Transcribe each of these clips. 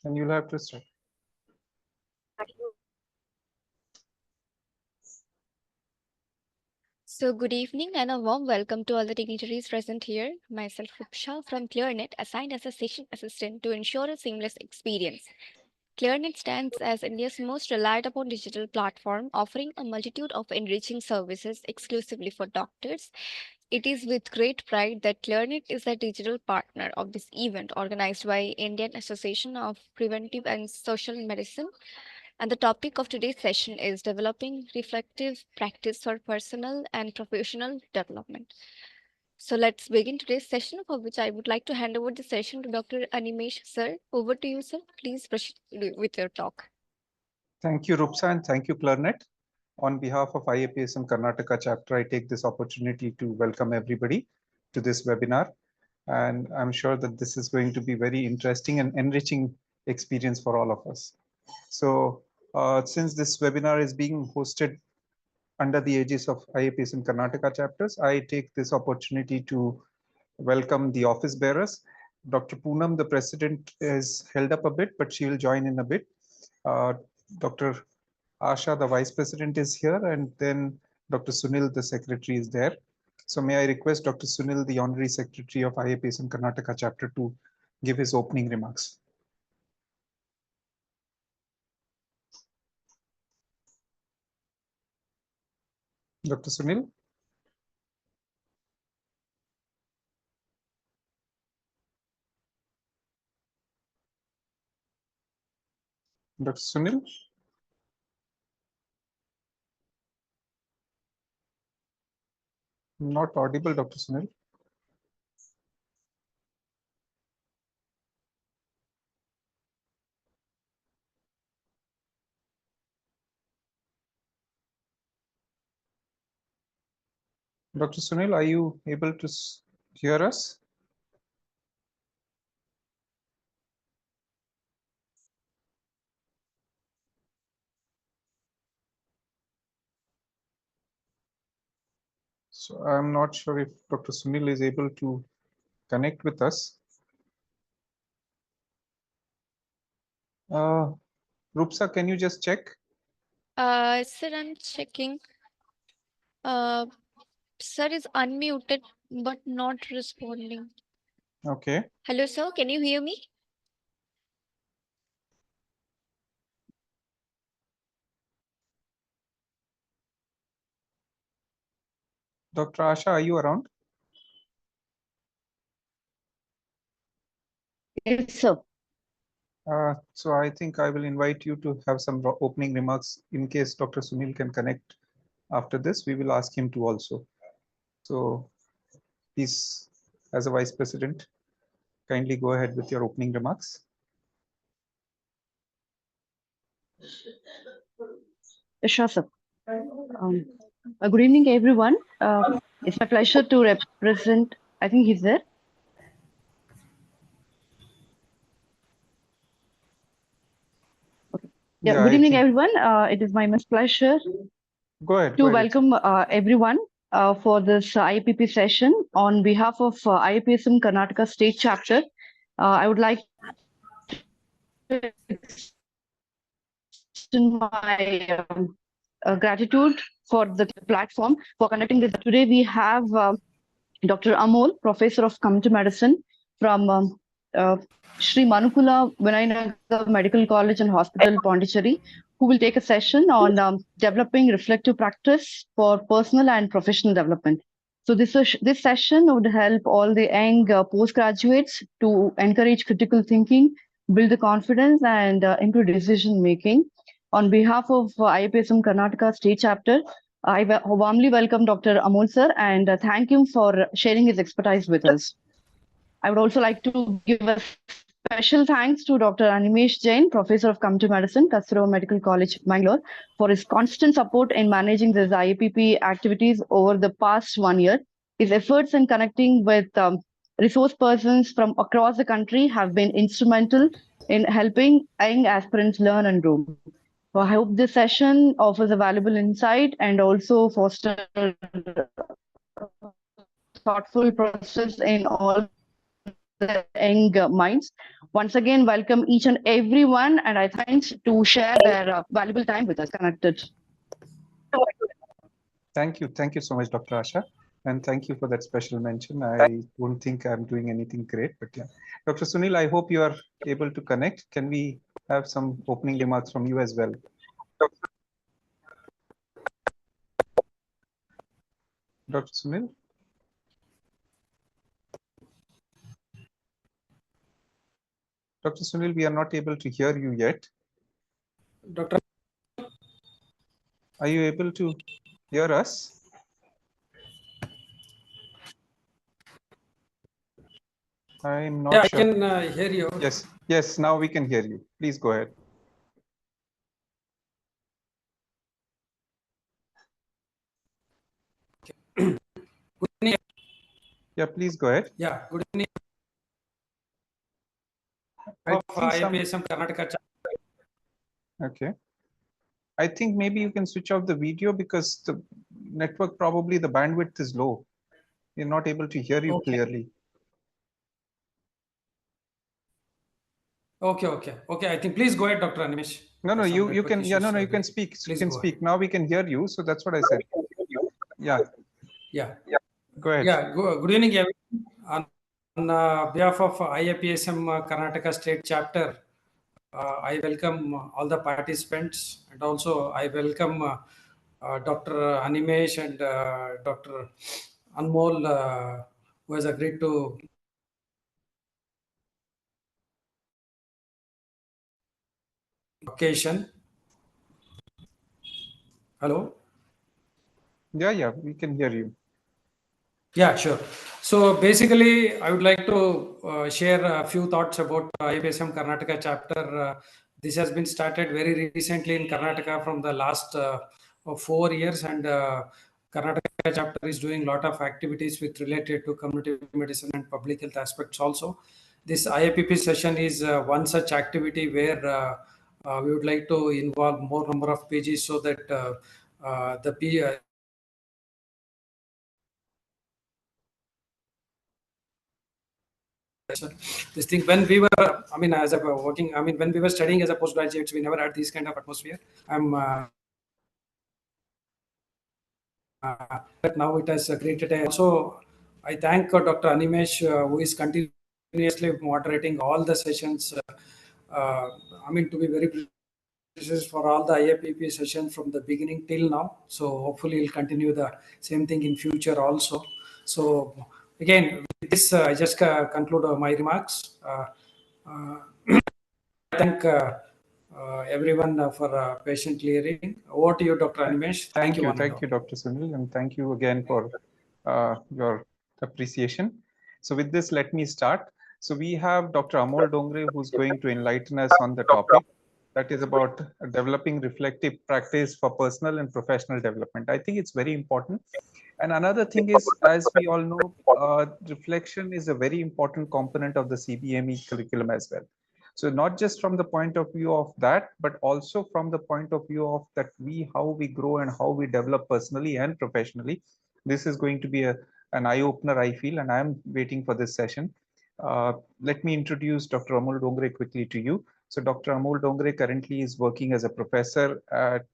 And you'll have to start. So, good evening and a warm welcome to all the dignitaries present here. Myself, Rupsha from ClearNet, assigned as a session assistant to ensure a seamless experience. ClearNet stands as India's most relied upon digital platform, offering a multitude of enriching services exclusively for doctors. It is with great pride that ClearNet is a digital partner of this event organized by Indian Association of Preventive and Social Medicine, and the topic of today's session is developing reflective practice for personal and professional development. So let's begin today's session, for which I would like to hand over the session to Dr. Animesh sir. Over to you, sir. Please proceed with your talk. Thank you, Rupsa, and thank you, Clarnet. On behalf of IAPSM Karnataka chapter, I take this opportunity to welcome everybody to this webinar. And I'm sure that this is going to be very interesting and enriching experience for all of us. So since this webinar is being hosted under the aegis of IAPSM Karnataka chapters, I take this opportunity to welcome the office bearers. Dr. Poonam, the president, is held up a bit, but she will join in a bit. Dr. Asha, the vice president, is here, and then Dr. Sunil, the secretary, is there. So may I request Dr. Sunil, the honorary secretary of IAPSM Karnataka chapter, to give his opening remarks. Dr. Sunil? Dr. Sunil? Not audible, Dr. Sunil. Dr. Sunil, are you able to hear us? So I'm not sure if Dr. Sunil is able to connect with us. Rupsa, can you just check? Sir, I'm checking. Sir is unmuted but not responding. Okay. Hello, sir. Can you hear me? Dr. Asha, are you around? Yes, sir. So I think I will invite you to have some opening remarks in case Dr. Sunil can connect after this. We will ask him to also. So please, as a vice president, kindly go ahead with your opening remarks. Sure, sir. Good evening, everyone. It's my pleasure to represent. I think he's there. Okay. Yeah, good evening, everyone. It is my pleasure to welcome everyone for this IAPP session. On behalf of IAPSM Karnataka State Chapter, I would like to extend my gratitude for the platform for conducting this. Today we have Dr. Amol, Professor of Community Medicine from Sri Manukula Vinayanagar Medical College and Hospital, Pondicherry, who will take a session on developing reflective practice for personal and professional development. So this session would help all the young postgraduates to encourage critical thinking, build the confidence, and improve decision making. On behalf of IAPSM Karnataka State Chapter, I warmly welcome Dr. Amol sir and thank him for sharing his expertise with us. I would also like to give a special thanks to Dr. Animesh Jain, Professor of Community Medicine, Kasturba Medical College, Bangalore, for his constant support in managing these IAPP activities over the past 1 year. His efforts in connecting with resource persons from across the country have been instrumental in helping young aspirants learn and grow. So I hope this session offers a valuable insight and also foster thoughtful process in all the young minds. Once again, welcome each and everyone, and I thanks to share their valuable time with us connected. Thank you so much, Dr. Asha. And thank you for that special mention. I don't think I'm doing anything great, but yeah. Dr. Sunil, I hope you are able to connect. Can we have some opening remarks from you as well? Dr. Sunil? Dr. Sunil, we are not able to hear you yet. Dr. Are you able to hear us? I'm not Yeah, sure. I can hear you. Yes, now we can hear you. Please go ahead. Good evening. Yeah, please go ahead. Yeah, good evening. I Of think IAPSM Karnataka. Okay. I think maybe you can switch off the video because the network, probably the bandwidth is low. We're not able to hear you clearly. Okay. I think please go ahead, Dr. Animesh. No, you can, yeah, no, you can speak. You can speak. Now we can hear you. So that's what I said. Yeah. Go ahead. Yeah, good evening, everyone. On behalf of IAPSM Karnataka State Chapter, I welcome all the participants, and also I welcome Dr. Animesh and Dr. Anmol, who has agreed to occasion. Hello? Yeah, we can hear you. Yeah, sure. So basically, I would like to share a few thoughts about IAPSM Karnataka chapter. This has been started very recently in Karnataka from the last 4 years, and Karnataka chapter is doing a lot of activities with related to community medicine and public health aspects also. This IAPP session is one such activity where we would like to involve more number of pages so that this thing when we were as a working when we were studying as a postgraduates, we never had this kind of atmosphere. But now it has created also. I thank Dr. Animesh, who is continuously moderating all the sessions. To be very precise, for all the IAPP sessions from the beginning till now. So hopefully he'll continue the same thing in future also. So again, with this, I just conclude my remarks. Thank everyone for patiently hearing. Over to you, Dr. Animesh. Thank you, Dr. Sunil, and thank you again for your appreciation. So with this, let me start. So we have Dr. Amol Dongre, who's going to enlighten us on the topic that is about developing reflective practice for personal and professional development. I think it's very important. And another thing is, as we all know, reflection is a very important component of the CBME curriculum as well. So not just from the point of view of that, but also from the point of view of that how we grow and how we develop personally and professionally. This is going to be an eye-opener, I feel, and I'm waiting for this session. Let me introduce Dr. Amol Dongre quickly to you. So Dr. Amol Dongre currently is working as a professor at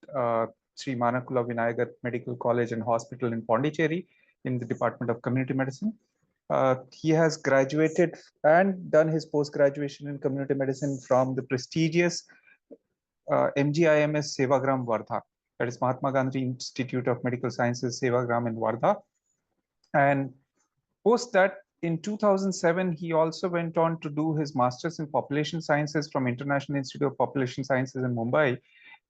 Sri Manakula Vinayagar Medical College and Hospital in Pondicherry in the Department of Community Medicine. He has graduated and done his post-graduation in community medicine from the prestigious MGIMS Sevagram Wardha, that is Mahatma Gandhi Institute of Medical Sciences Sevagram in Wardha. And post that, in 2007, he also went on to do his master's in population sciences from International Institute of Population Sciences in Mumbai.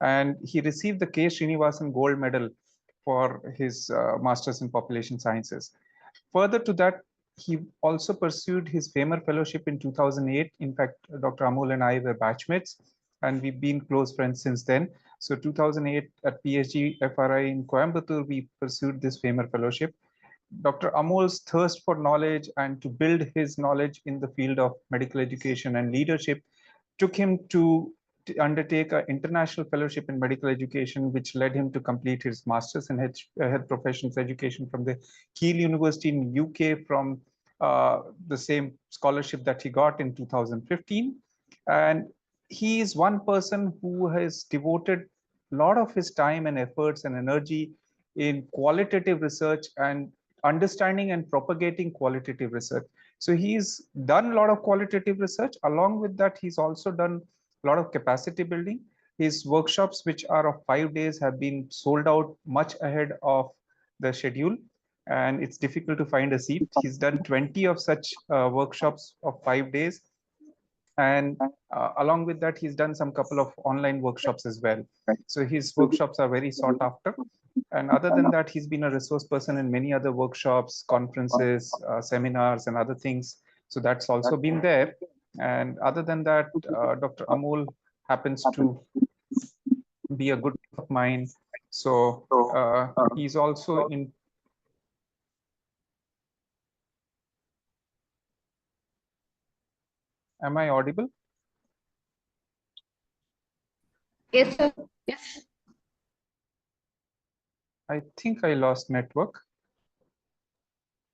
And he received the K. Srinivasan Gold Medal for his master's in population sciences. Further to that, he also pursued his FAMER Fellowship in 2008. In fact, Dr. Amol and I were batchmates, and we've been close friends since then. So 2008 at PSG FRI in Coimbatore, we pursued this FAMER Fellowship. Dr. Amol's thirst for knowledge and to build his knowledge in the field of medical education and leadership took him to undertake an international fellowship in medical education, which led him to complete his master's in health professions education from the Keele University in UK from the same scholarship that he got in 2015. And he is one person who has devoted a lot of his time and efforts and energy in qualitative research and understanding and propagating qualitative research. So he's done a lot of qualitative research. Along with that, he's also done a lot of capacity building. His workshops, which are of 5 days, have been sold out much ahead of the schedule, and it's difficult to find a seat. He's done 20 of such workshops of 5 days, and along with that, he's done some couple of online workshops as well. So his workshops are very sought after. And other than that, he's been a resource person in many other workshops, conferences, seminars, and other things. So that's also been there. And other than that, Dr. Amol happens to be a good friend of mine. So he's also in. Am I audible? Yes, sir. Yes. I think I lost network.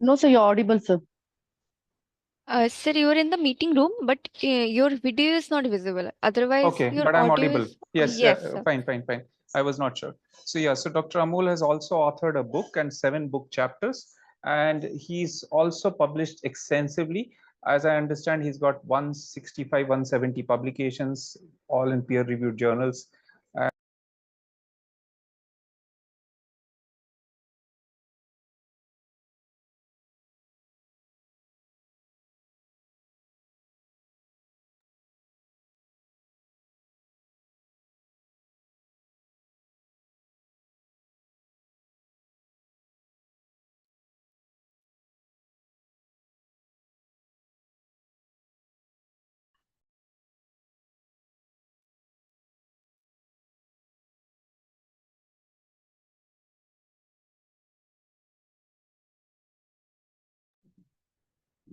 No, sir, you're audible, sir. Sir, you're in the meeting room, but your video is not visible. Otherwise, Okay, your but I'm audio audible. is. Yes, Yes, sir. fine. I was not sure. So yeah, so Dr. Amol has also authored a book and 7 book chapters, and he's also published extensively. As I understand, he's got 165, 170 publications, all in peer-reviewed journals.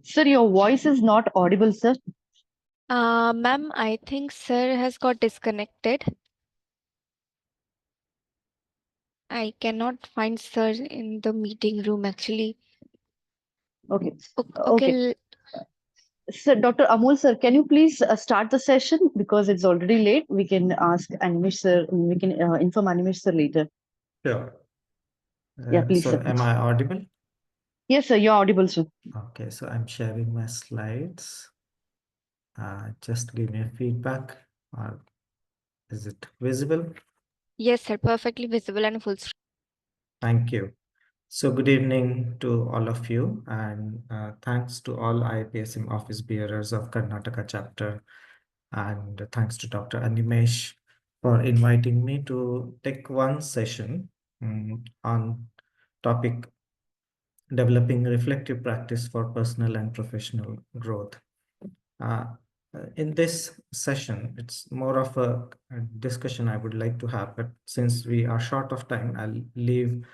Sir, your voice is not audible, sir. Ma'am, I think sir has got disconnected. I cannot find sir in the meeting room actually. Okay. Okay. Sir, Dr. Amol, sir, can you please start the session because it's already late? We can ask Animesh, sir. We can inform Animesh, sir, later. Sure. Yeah, please, So sir. am I audible? Yes, sir, you're audible, sir. Okay, so I'm sharing my slides. Just give me a feedback. Is it visible? Yes, sir. Perfectly visible and full screen. Thank you. So good evening to all of you, and thanks to all IPSM office bearers of Karnataka chapter, and thanks to Dr. Animesh for inviting me to take one session on topic developing reflective practice for personal and professional growth. Uh, in this session, it's more of a discussion I would like to have, but since we are short of time, I'll leave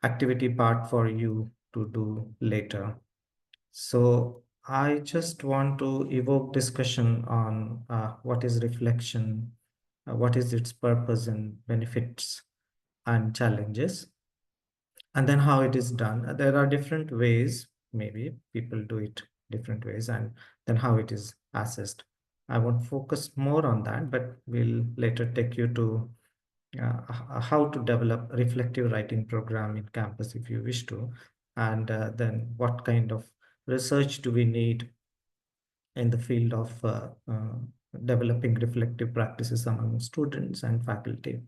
activity part for you to do later. So I just want to evoke discussion on what is reflection, what is its purpose and benefits and challenges, and then how it is done. There are different ways, maybe people do it different ways, and then how it is assessed. I won't focus more on that, but we'll later take you to how to develop a reflective writing program in campus if you wish to, and then what kind of research do we need in the field of developing reflective practices among students and faculty.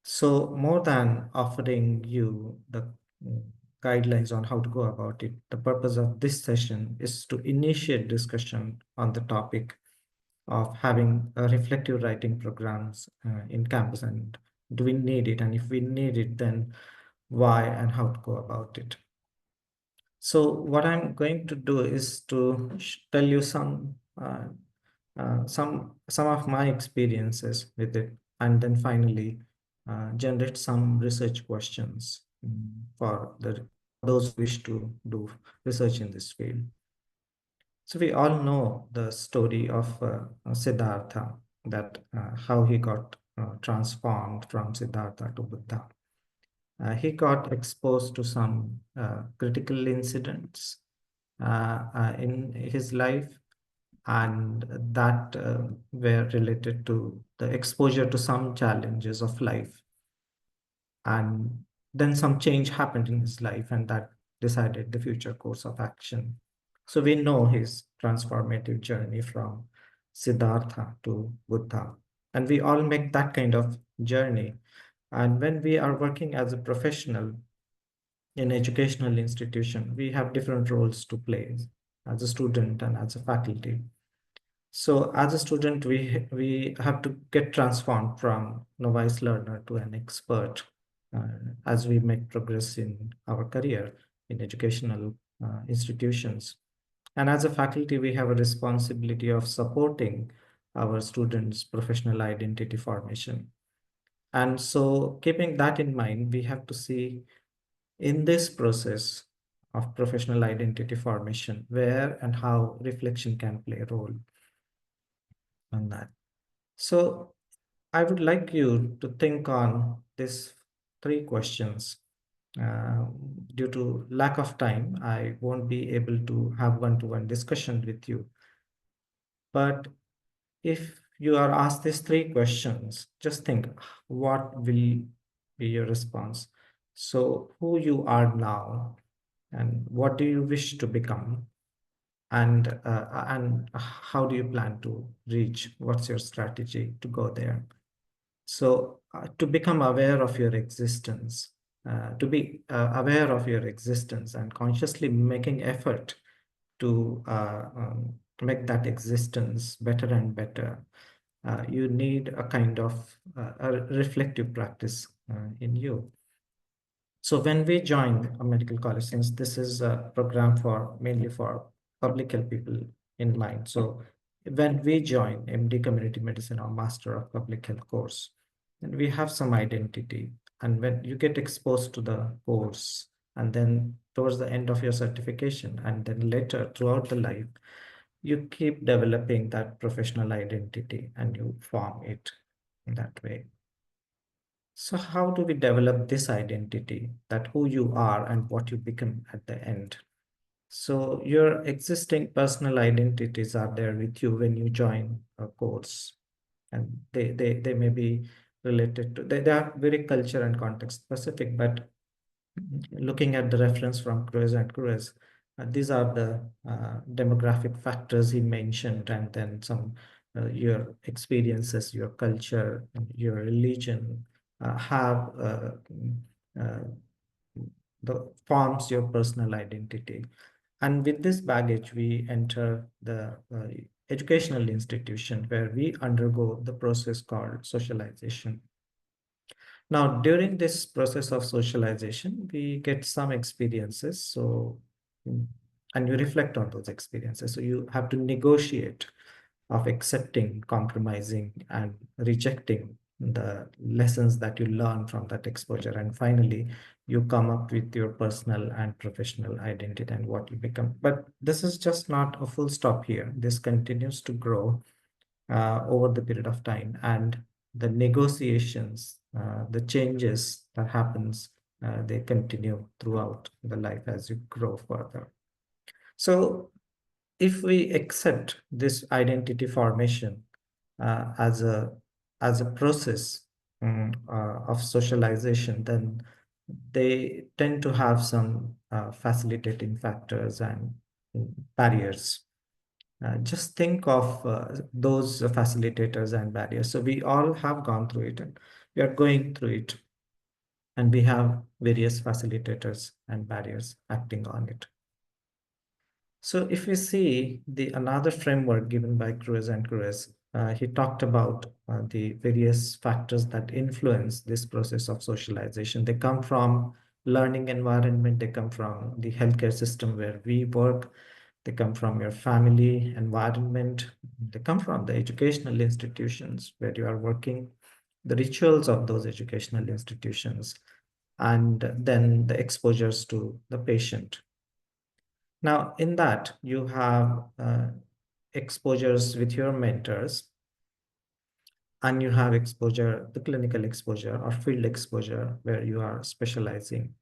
So more than offering you the mm, guidelines on how to go about it, the purpose of this session is to initiate discussion on the topic of having reflective writing programs in campus, and do we need it, and if we need it, then why and how to go about it. So what I'm going to do is to tell you some of my experiences with it, and then finally generate some research questions for those who wish to do research in this field. So we all know the story of Siddhartha, that how he got transformed from Siddhartha to Buddha. He got exposed to some critical incidents, in his life, and that were related to the exposure to some challenges of life. And then some change happened in his life, and that decided the future course of action. So we know his transformative journey from Siddhartha to Buddha. And we all make that kind of journey. And when we are working as a professional in educational institution, we have different roles to play as a student and as a faculty. So as a student, we have to get transformed from novice learner to an expert as we make progress in our career in educational institutions. And as a faculty, we have a responsibility of supporting our students' professional identity formation. And so keeping that in mind, we have to see in this process of professional identity formation, where and how reflection can play a role on that. So I would like you to think on these three questions. Due to lack of time, I won't be able to have one-to-one discussion with you. But if you are asked these three questions, just think, what will be your response? So who you are now, and what do you wish to become? And how do you plan to reach? What's your strategy to go there? So to become aware of your existence, to be aware of your existence and consciously making effort to make that existence better and better, you need a kind of a reflective practice in you. So when we joined a medical college, since this is a program for mainly for public health people in mind, so when we join MD Community Medicine or Master of Public Health course, then we have some identity. And when you get exposed to the course, and then towards the end of your certification, and then later throughout the life, you keep developing that professional identity and you form it in that way. So how do we develop this identity, that who you are and what you become at the end? So your existing personal identities are there with you when you join a course, and they may be related to, they are very culture and context specific, but looking at the reference from Cruz and Cruz, these are the demographic factors he mentioned, and then some your experiences, your culture, your religion have uh, the forms your personal identity. And with this baggage, we enter the educational institution where we undergo the process called socialization. Now, during this process of socialization, we get some experiences. So, and you reflect on those experiences. So you have to negotiate of accepting, compromising, and rejecting the lessons that you learn from that exposure. And finally, you come up with your personal and professional identity and what you become. But this is just not a full stop here. This continues to grow over the period of time, and the negotiations, the changes that happens, they continue throughout the life as you grow further. So if we accept this identity formation as a process of socialization, then they tend to have some facilitating factors and barriers. Just think of those facilitators and barriers. So we all have gone through it, and we are going through it, and we have various facilitators and barriers acting on it. So if we see the another framework given by Cruz and Cruz, he talked about the various factors that influence this process of socialization. They come from learning environment, they come from the healthcare system where we work, they come from your family environment, they come from the educational institutions where you are working, the rituals of those educational institutions, and then the exposures to the patient. Now, in that, you have exposures with your mentors, and you have exposure, the clinical exposure or field exposure where you are specializing.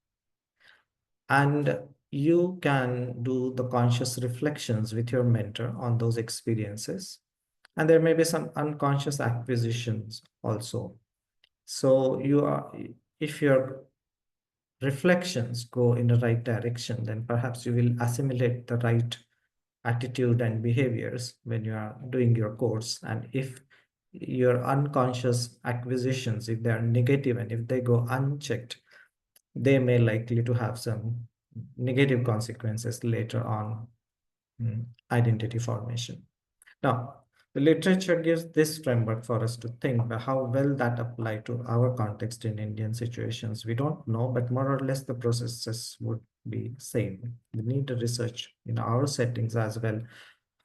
And you can do the conscious reflections with your mentor on those experiences. And there may be some unconscious acquisitions also. So if your reflections go in the right direction, then perhaps you will assimilate the right attitude and behaviors when you are doing your course. And if your unconscious acquisitions, if they are negative and if they go unchecked, they may likely to have some negative consequences later on identity formation. Now, the literature gives this framework for us to think, but how well that apply to our context in Indian situations, we don't know, but more or less the processes would be same. We need to research in our settings as well,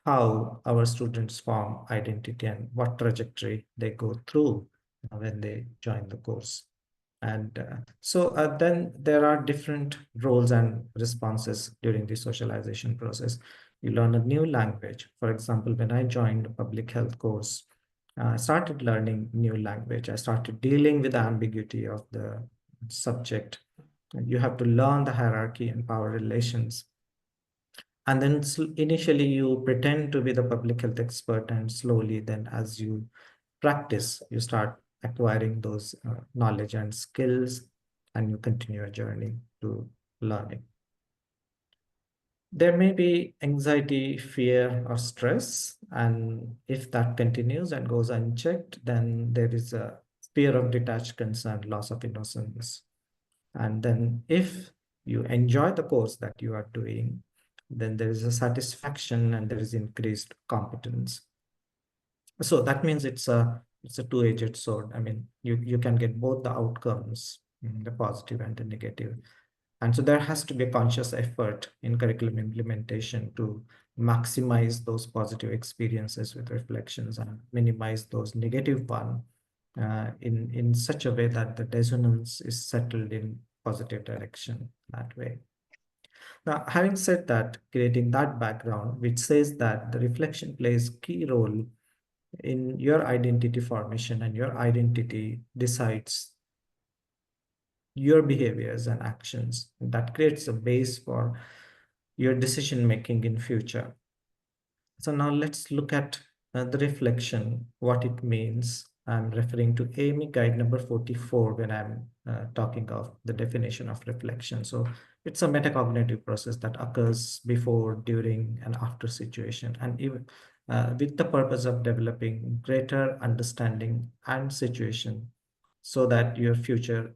how our students form identity and what trajectory they go through when they join the course. And then there are different roles and responses during the socialization process. You learn a new language. For example, when I joined a public health course, I started learning new language. I started dealing with the ambiguity of the subject. You have to learn the hierarchy and power relations. And then initially you pretend to be the public health expert, and slowly then as you practice, you start acquiring those knowledge and skills, and you continue your journey to learning. There may be anxiety, fear, or stress, and if that continues and goes unchecked, then there is a fear of detached concern, loss of innocence. And then if you enjoy the course that you are doing, then there is a satisfaction and there is increased competence. So that means it's a two-edged sword. I mean, you can get both the outcomes, the positive and the negative. And so there has to be a conscious effort in curriculum implementation to maximize those positive experiences with reflections and minimize those negative one in such a way that the dissonance is settled in positive direction that way. Now, having said that, creating that background, which says that the reflection plays key role in your identity formation, and your identity decides your behaviors and actions. And that creates a base for your decision making in future. So now let's look at the reflection, what it means. I'm referring to AME guide number 44 when I'm talking of the definition of reflection. So it's a metacognitive process that occurs before, during, and after situation, and even with the purpose of developing greater understanding and situation so that your future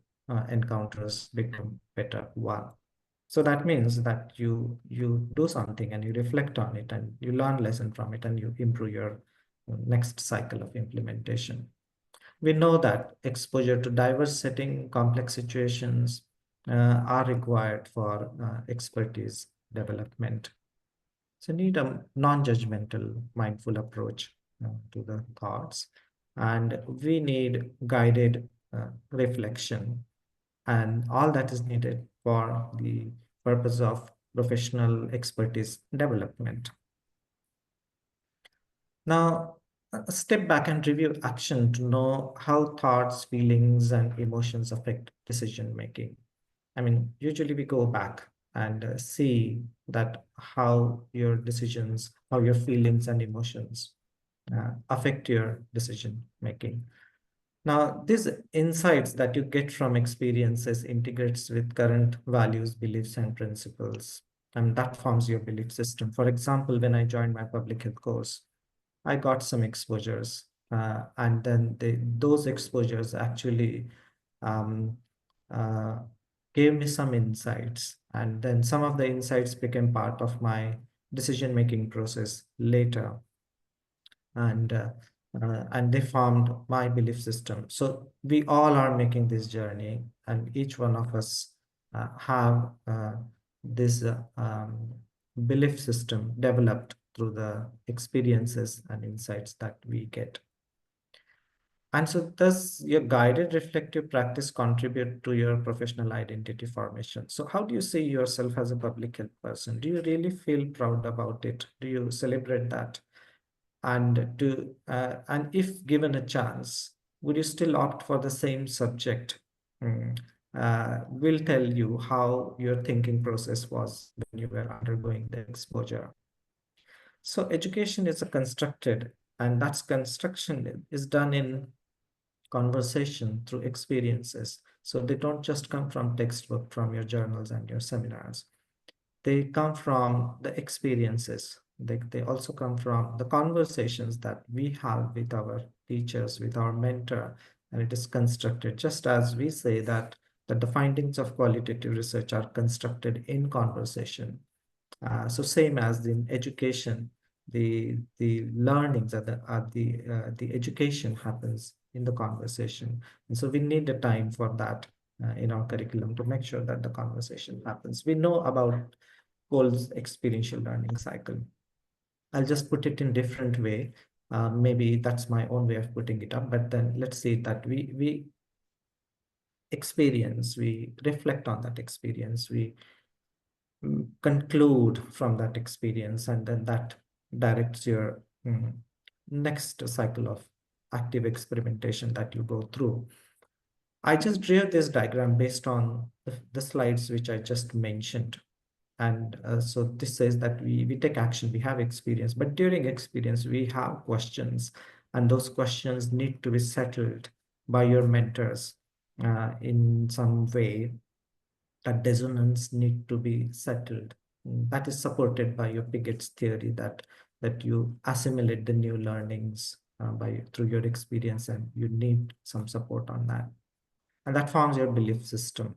encounters become better one. So that means that you do something and you reflect on it and you learn lesson from it and you improve your next cycle of implementation. We know that exposure to diverse setting, complex situations are required for expertise development. So need a non-judgmental, mindful approach to the thoughts, and we need guided reflection, and all that is needed for the purpose of professional expertise development. Now, step back and review action to know how thoughts, feelings, and emotions affect decision making. I mean, usually we go back and see that how your decisions, how your feelings and emotions affect your decision making. Now, these insights that you get from experiences integrates with current values, beliefs, and principles, and that forms your belief system. For example, when I joined my public health course, I got some exposures, and then those exposures actually um, uh, gave me some insights, and then some of the insights became part of my decision-making process later, and they formed my belief system. So we all are making this journey, and each one of us have this belief system developed through the experiences and insights that we get. And so does your guided reflective practice contribute to your professional identity formation? So how do you see yourself as a public health person? Do you really feel proud about it? Do you celebrate that? And if given a chance, would you still opt for the same subject will tell you how your thinking process was when you were undergoing the exposure. So education is a constructed, and that's construction is done in conversation through experiences. So they don't just come from textbook, from your journals and your seminars. They come from the experiences. They also come from the conversations that we have with our teachers, with our mentor, and it is constructed just as we say that the findings of qualitative research are constructed in conversation. So same as in education, the learnings the education happens in the conversation, and so we need the time for that in our curriculum to make sure that the conversation happens. We know about Cole's experiential learning cycle. I'll just put it in different way. Maybe that's my own way of putting it up, but then let's say that we experience, we reflect on that experience, we conclude from that experience, and then that directs your next cycle of active experimentation that you go through. I just drew this diagram based on the slides which I just mentioned. And so this says that we take action, we have experience, but during experience, we have questions, and those questions need to be settled by your mentors in some way. That dissonance need to be settled. That is supported by your Pickett's theory that you assimilate the new learnings through your experience, and you need some support on that. And that forms your belief system.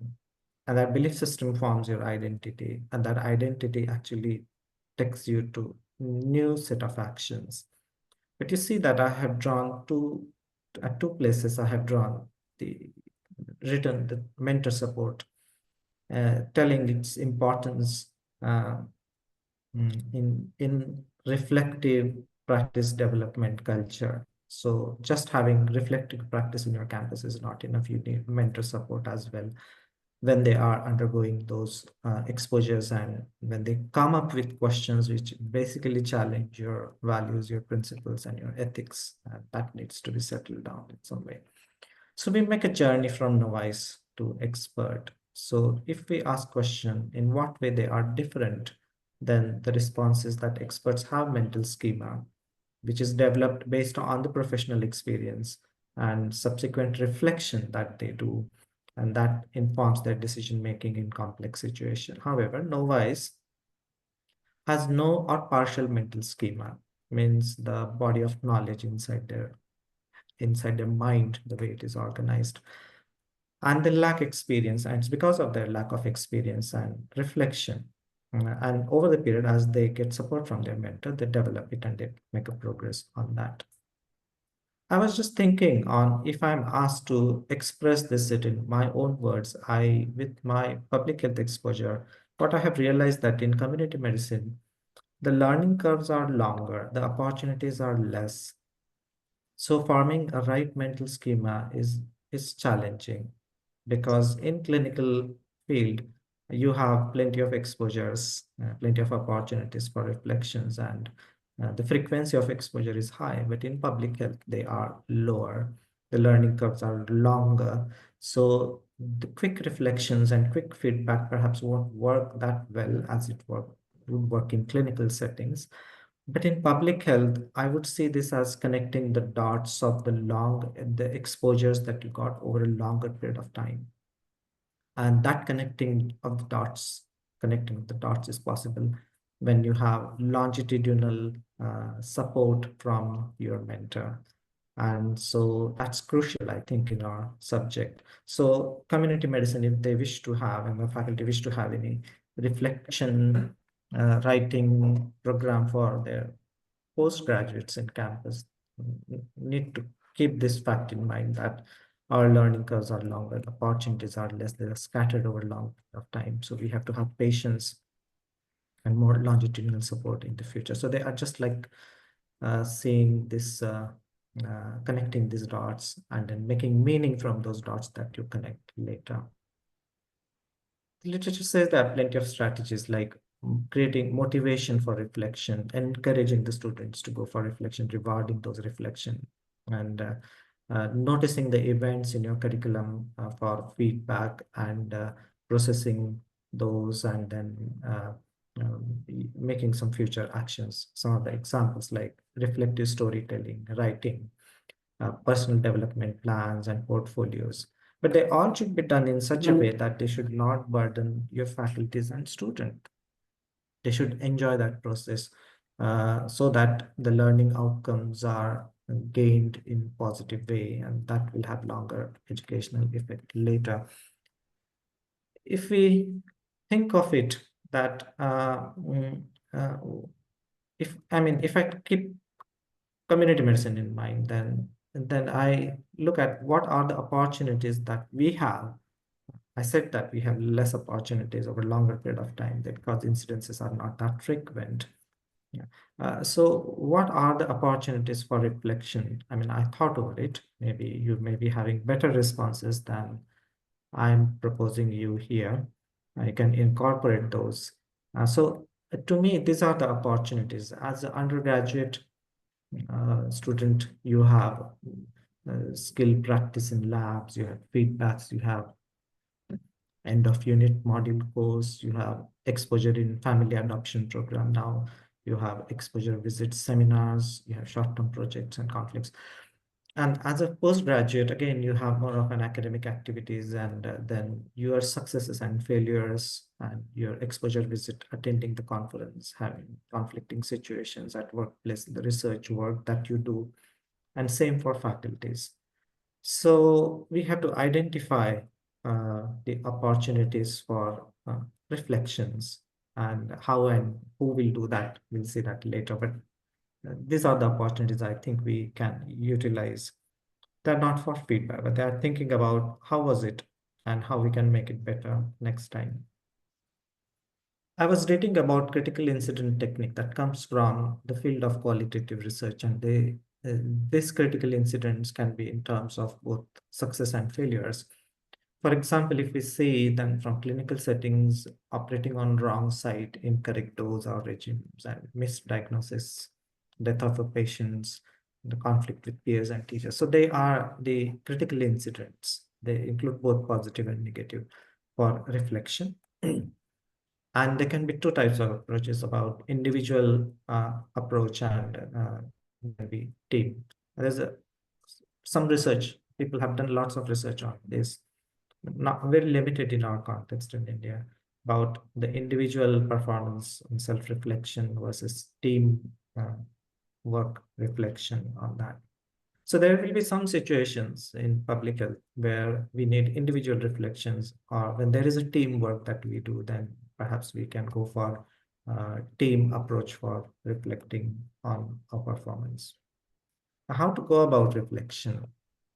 And that belief system forms your identity. And that identity actually takes you to new set of actions. But you see that I have drawn at two places I have drawn the mentor support, telling its importance in reflective practice development culture. So just having reflective practice in your campus is not enough. You need mentor support as well when they are undergoing those exposures, and when they come up with questions which basically challenge your values, your principles, and your ethics. That needs to be settled down in some way. So we make a journey from novice to expert. So if we ask question in what way they are different, then the response is that experts have mental schema, which is developed based on the professional experience and subsequent reflection that they do, and that informs their decision making in complex situation. However, novice has no or partial mental schema, means the body of knowledge inside their mind, the way it is organized, and they lack experience, and it's because of their lack of experience and reflection. And over the period, as they get support from their mentor, they develop it and they make a progress on that. I was just thinking on, if I'm asked to express this it in my own words, with my public health exposure, what I have realized that in community medicine, the learning curves are longer, the opportunities are less. So forming a right mental schema is challenging, because in clinical field, you have plenty of exposures, plenty of opportunities for reflections, and the frequency of exposure is high, but in public health, they are lower. The learning curves are longer. So the quick reflections and quick feedback perhaps won't work that well as would work in clinical settings. But in public health, I would see this as connecting the dots of the exposures that you got over a longer period of time. And that connecting of the dots is possible when you have longitudinal support from your mentor. And so that's crucial, I think, in our subject. So community medicine, if they wish to have, and the faculty wish to have any reflection writing program for their postgraduates in campus, need to keep this fact in mind, that our learning curves are longer, the opportunities are less, they are scattered over a long period of time. So we have to have patience and more longitudinal support in the future. So they are just like seeing this, connecting these dots, and then making meaning from those dots that you connect later. The literature says there are plenty of strategies like creating motivation for reflection, encouraging the students to go for reflection, rewarding those reflection, and noticing the events in your curriculum for feedback and processing those, and then making some future actions. Some of the examples like reflective storytelling, writing, personal development plans, and portfolios. But they all should be done in such a way that they should not burden your faculties and students. They should enjoy that process so that the learning outcomes are gained in positive way, and that will have longer educational effect later. If we think of it that uh, if I keep community medicine in mind, then I look at what are the opportunities that we have. I said that we have less opportunities over a longer period of time because incidences are not that frequent. Yeah. So what are the opportunities for reflection? I mean, I thought over it. Maybe you may be having better responses than I'm proposing you here. I can incorporate those. To me, these are the opportunities. As an undergraduate student, you have skill practice in labs, you have feedbacks, you have end of unit module course, you have exposure in family adoption program now, you have exposure visit seminars, you have short-term projects and conflicts. And as a postgraduate, again, you have more of an academic activities, and then your successes and failures and your exposure visit, attending the conference, having conflicting situations at workplace, the research work that you do, and same for faculties. So we have to identify the opportunities for reflections, and how and who will do that. We'll see that later, but these are the opportunities I think we can utilize. They're not for feedback, but they're thinking about how was it and how we can make it better next time. I was reading about critical incident technique that comes from the field of qualitative research, and these critical incidents can be in terms of both success and failures. For example, if we see then from clinical settings, operating on wrong site, incorrect dose or regimes, and misdiagnosis, death of a patient, the conflict with peers and teachers. So they are the critical incidents. They include both positive and negative for reflection. And there can be two types of approaches: about individual approach and maybe team. There's some research. People have done lots of research on this, not very limited in our context in India, about the individual performance and self-reflection versus team work reflection on that. So there will be some situations in public health where we need individual reflections, or when there is a teamwork that we do, then perhaps we can go for team approach for reflecting on our performance. How to go about reflection,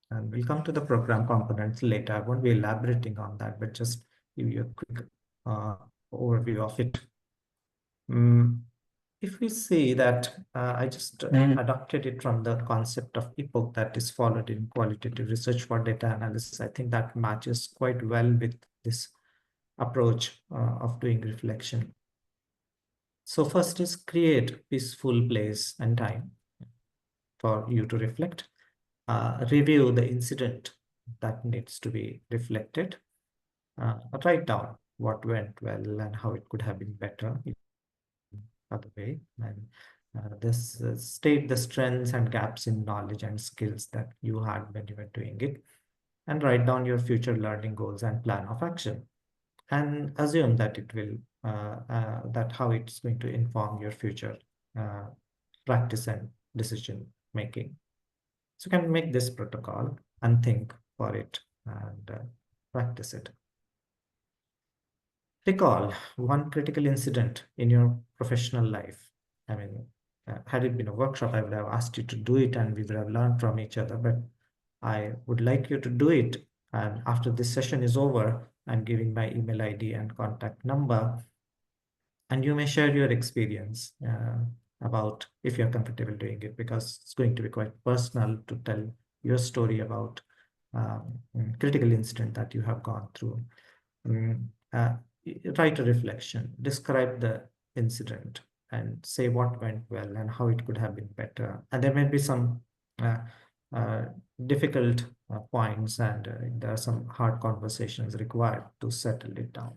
and we'll come to the program components later. I won't be elaborating on that, but just give you a quick overview of it. If we see that, I just adopted it from the concept of epoch that is followed in qualitative research for data analysis. I think that matches quite well with this approach of doing reflection. So first is create peaceful place and time for you to reflect. Review the incident that needs to be reflected. Write down what went well and how it could have been better other way, and this state the strengths and gaps in knowledge and skills that you had when you were doing it, and write down your future learning goals and plan of action, and assume that it will that how it's going to inform your future practice and decision making. So you can make this protocol and think for it and practice it. Recall one critical incident in your professional life. I mean, had it been a workshop, I would have asked you to do it and we would have learned from each other, but I would like you to do it. And after this session is over, I'm giving my email ID and contact number, and you may share your experience about if you're comfortable doing it, because it's going to be quite personal to tell your story about critical incident that you have gone through. Write a reflection, describe the incident and say what went well and how it could have been better. And there may be some uh, difficult points, and there are some hard conversations required to settle it down.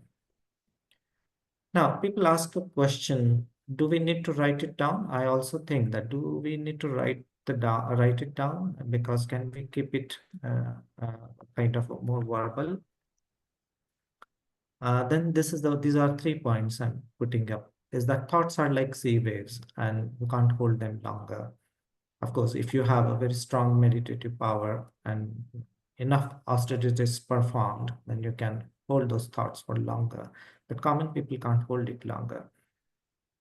Now, people ask a question, do we need to write it down? I also think that, do we need to write it down? Because can we keep it kind of more verbal? Then these are 3 points I'm putting up, is that thoughts are like sea waves and you can't hold them longer. Of course, if you have a very strong meditative power and enough austerity is performed, then you can hold those thoughts for longer. But common people can't hold it longer.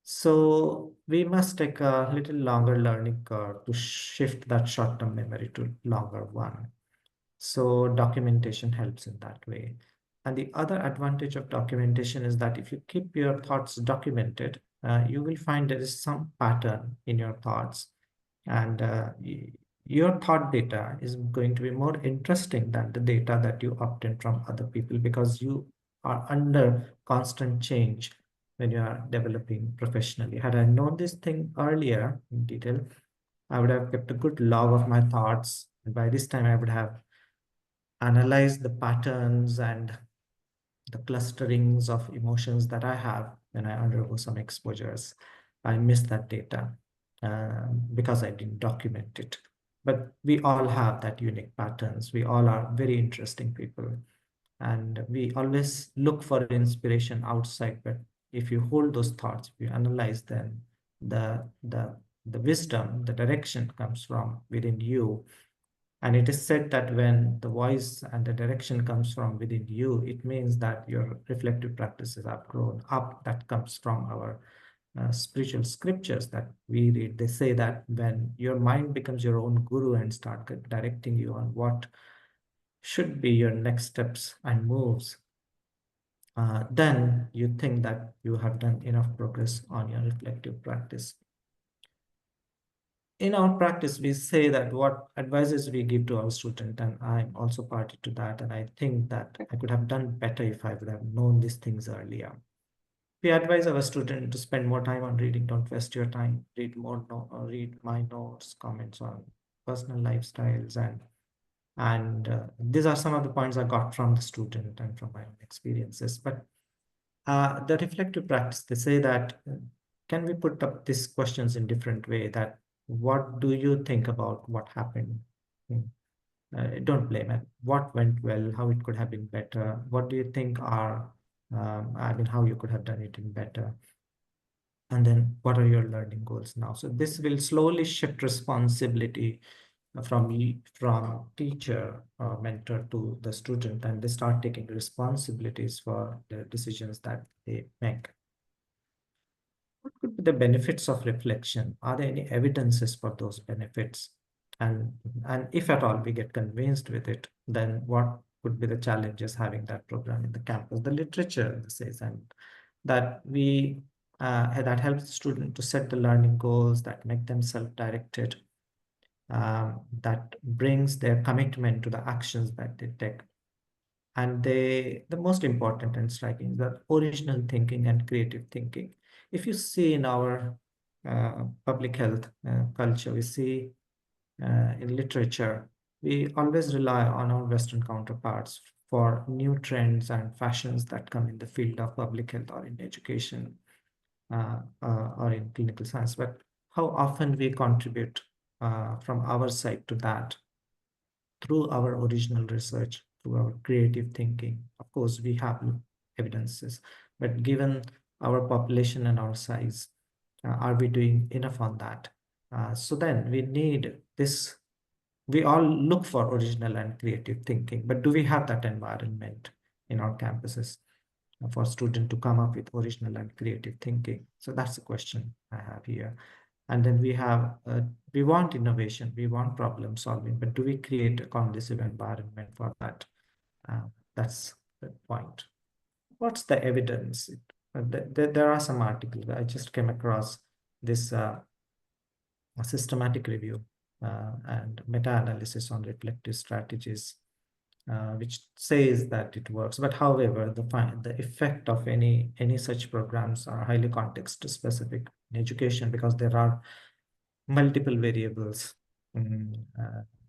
So we must take a little longer learning curve to shift that short-term memory to longer one. So documentation helps in that way. And the other advantage of documentation is that if you keep your thoughts documented, you will find there is some pattern in your thoughts, and your thought data is going to be more interesting than the data that you obtain from other people, because you are under constant change when you are developing professionally. Had I known this thing earlier in detail, I would have kept a good log of my thoughts, and by this time I would have analyzed the patterns and the clusterings of emotions that I have when I undergo some exposures. I miss that data because I didn't document it. But we all have that unique patterns. We all are very interesting people. And we always look for inspiration outside. But if you hold those thoughts, if you analyze them, the wisdom, the direction comes from within you. And it is said that when the voice and the direction comes from within you, it means that your reflective practices have grown up. That comes from our spiritual scriptures that we read. They say that when your mind becomes your own guru and start directing you on what should be your next steps and moves, then you think that you have done enough progress on your reflective practice. In our practice, we say that what advices we give to our student, and I'm also party to that, and I think that I could have done better if I would have known these things earlier. We advise our student to spend more time on reading. Don't waste your time. Read more, read my notes, comments on personal lifestyles, and these are some of the points I got from the student and from my own experiences. But the reflective practice, they say that, can we put up these questions in different way? That what do you think about what happened? Don't blame it. What went well? How it could have been better? What do you think are, how you could have done it in better? And then what are your learning goals now? So this will slowly shift responsibility from teacher or mentor to the student, and they start taking responsibilities for the decisions that they make. What could be the benefits of reflection? Are there any evidences for those benefits? And if at all we get convinced with it, then what could be the challenges having that program in the campus? The literature says, and that that helps the student to set the learning goals, that make them self-directed, that brings their commitment to the actions that they take. And the most important and striking is the original thinking and creative thinking. If you see in our public health culture, we see in literature, we always rely on our Western counterparts for new trends and fashions that come in the field of public health or in education or in clinical science. But how often we contribute from our side to that through our original research, through our creative thinking. Of course, we have evidences, but given our population and our size, are we doing enough on that? So then we need this. We all look for original and creative thinking, but do we have that environment in our campuses for students to come up with original and creative thinking? So that's the question I have here. And then we want innovation, we want problem solving, but do we create a conducive environment for that? That's the point. What's the evidence? There are some articles. I just came across this a systematic review and meta-analysis on reflective strategies, which says that it works. But however, the effect of any such programs are highly context specific in education, because there are multiple variables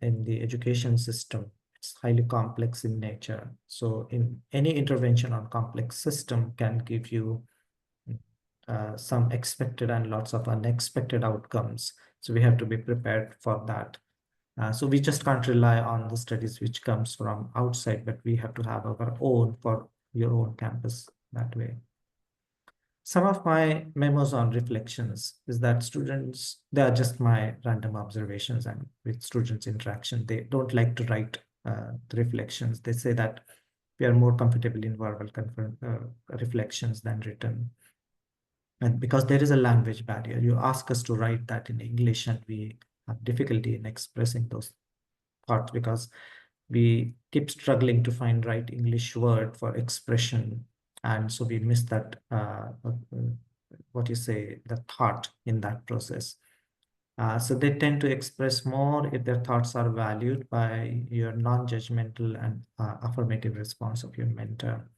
in the education system, it's highly complex in nature. So in any intervention on complex system can give you some expected and lots of unexpected outcomes. So we have to be prepared for that. So we just can't rely on the studies which comes from outside, but we have to have our own for your own campus that way. Some of my memos on reflections is that students, they are just my random observations and with students interaction, they don't like to write the reflections. They say that we are more comfortable in verbal reflections than written. And because there is a language barrier, you ask us to write that in English and we have difficulty in expressing those thoughts because we keep struggling to find right English word for expression. And so we miss that, what you say, the thought in that process. So they tend to express more if their thoughts are valued by your non-judgmental and affirmative response of your mentor.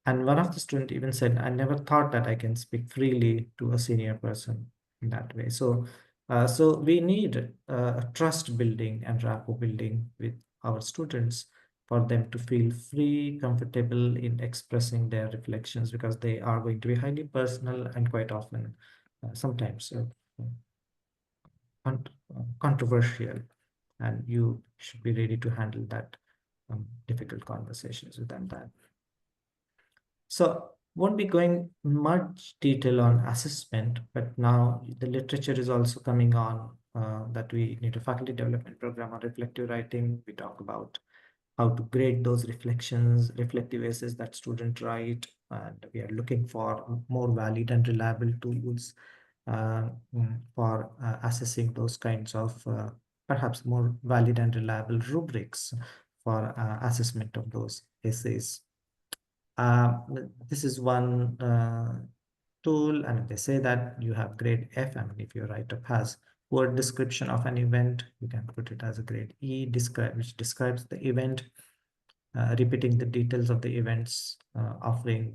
And one of the students even said, I never thought that I can speak freely to a senior person in that way. So, so we need a trust building and rapport building with our students for them to feel free, comfortable in expressing their reflections because they are going to be highly personal and quite often, sometimes controversial. And you should be ready to handle that difficult conversations with them. So won't be going much detail on assessment, but now the literature is also coming on that we need a faculty development program on reflective writing. We talk about how to grade those reflections, reflective essays that students write, and we are looking for more valid and reliable tools for assessing those kinds of perhaps more valid and reliable rubrics for assessment of those essays. Uh, this is one tool, and they say that you have grade F. I mean, if your write-up has word description of an event, you can put it as a grade E, which describes the event, repeating the details of the events, offering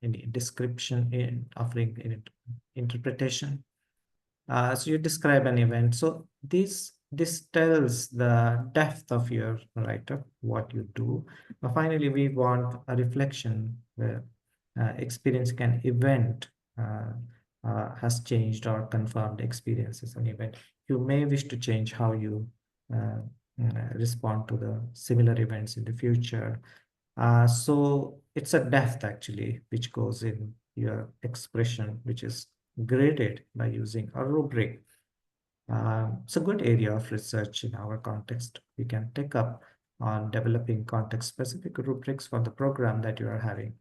any description, offering any interpretation. So you describe an event. So this tells the depth of your write-up, what you do. But finally, we want a reflection where experience can event has changed or confirmed experiences an event. You may wish to change how you respond to the similar events in the future. So it's a depth actually, which goes in your expression, which is graded by using a rubric. It's a good area of research in our context. We can take up on developing context-specific rubrics for the program that you are having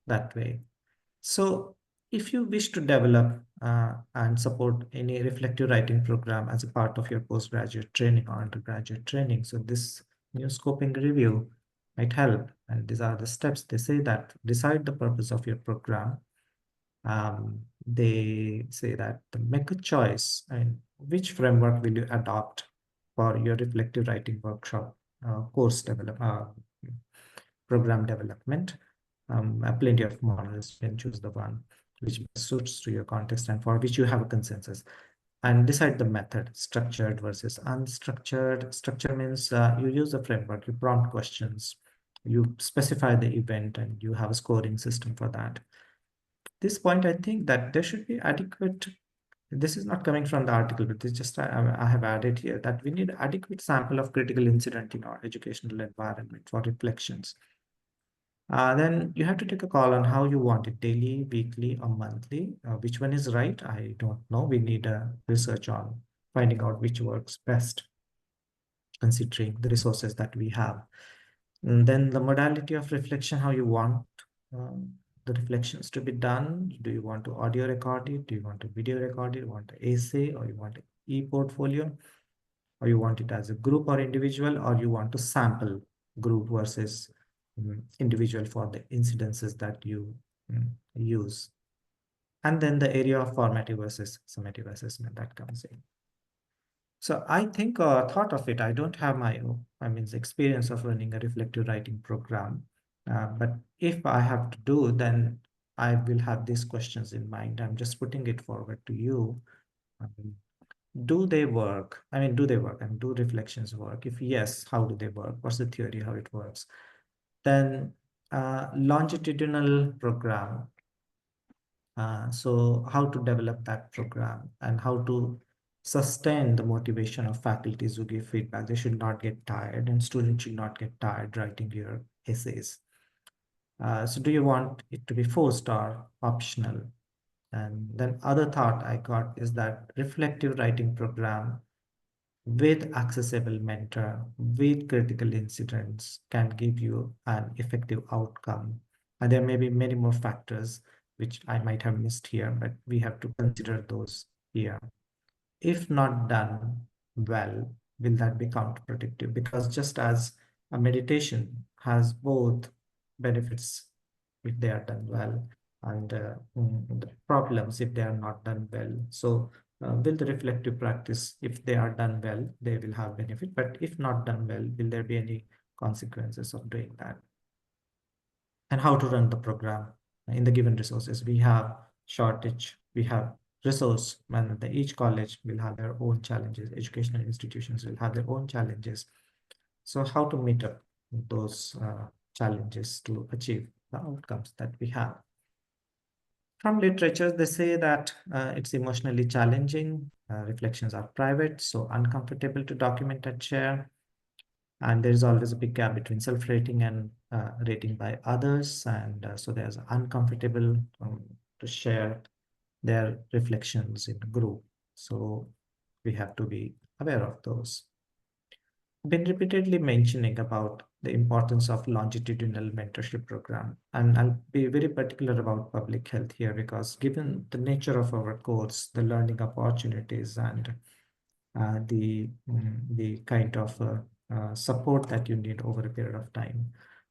that way. So if you wish to develop and support any reflective writing program as a part of your postgraduate training or undergraduate training, so this new scoping review might help. And these are the steps. They say that decide the purpose of your program. They say that make a choice and which framework will you adopt for your reflective writing workshop program development. Plenty of models, you can choose the one which suits to your context and for which you have a consensus. And decide the method, structured versus unstructured. Structure means you use a framework, you prompt questions, you specify the event, and you have a scoring system for that. This point, I think that there should be adequate, this is not coming from the article, but this just I have added here that we need adequate sample of critical incident in our educational environment for reflections. Then you have to take a call on how you want it, daily, weekly, or monthly. Which one is right? I don't know. We need a research on finding out which works best, considering the resources that we have. And then the modality of reflection, how you want the reflections to be done. Do you want to audio record it? Do you want to video record it? Do you want an essay, or you want an e-portfolio? Or you want it as a group or individual, or you want to sample group versus individual for the incidences that you use. And then the area of formative versus summative assessment that comes in. So I think thought of it, I don't have my experience of running a reflective writing program. But if I have to do, then I will have these questions in mind. I'm just putting it forward to you. do they work? I mean, do they work? And do reflections work? If yes, how do they work? What's the theory, how it works? Then longitudinal program. So how to develop that program and how to sustain the motivation of faculties who give feedback. They should not get tired, and students should not get tired writing your essays. So do you want it to be forced or optional? And then other thought I got is that reflective writing program with accessible mentor, with critical incidents can give you an effective outcome. And there may be many more factors which I might have missed here, but we have to consider those here. If not done well, will that be counterproductive? Because just as a meditation has both benefits if they are done well and the problems if they are not done well. So will the reflective practice, if they are done well, they will have benefit, but if not done well, will there be any consequences of doing that? And how to run the program in the given resources. We have shortage, we have resource, and each college will have their own challenges. Educational institutions will have their own challenges. So how to meet up those challenges to achieve the outcomes that we have. From literature, they say that it's emotionally challenging. Reflections are private, so uncomfortable to document and share. And there's always a big gap between self-rating and rating by others. And so there's uncomfortable to share their reflections in a group. So we have to be aware of those. I've been repeatedly mentioning about the importance of longitudinal mentorship program. And I'll be very particular about public health here because given the nature of our course, the learning opportunities and the kind of support that you need over a period of time.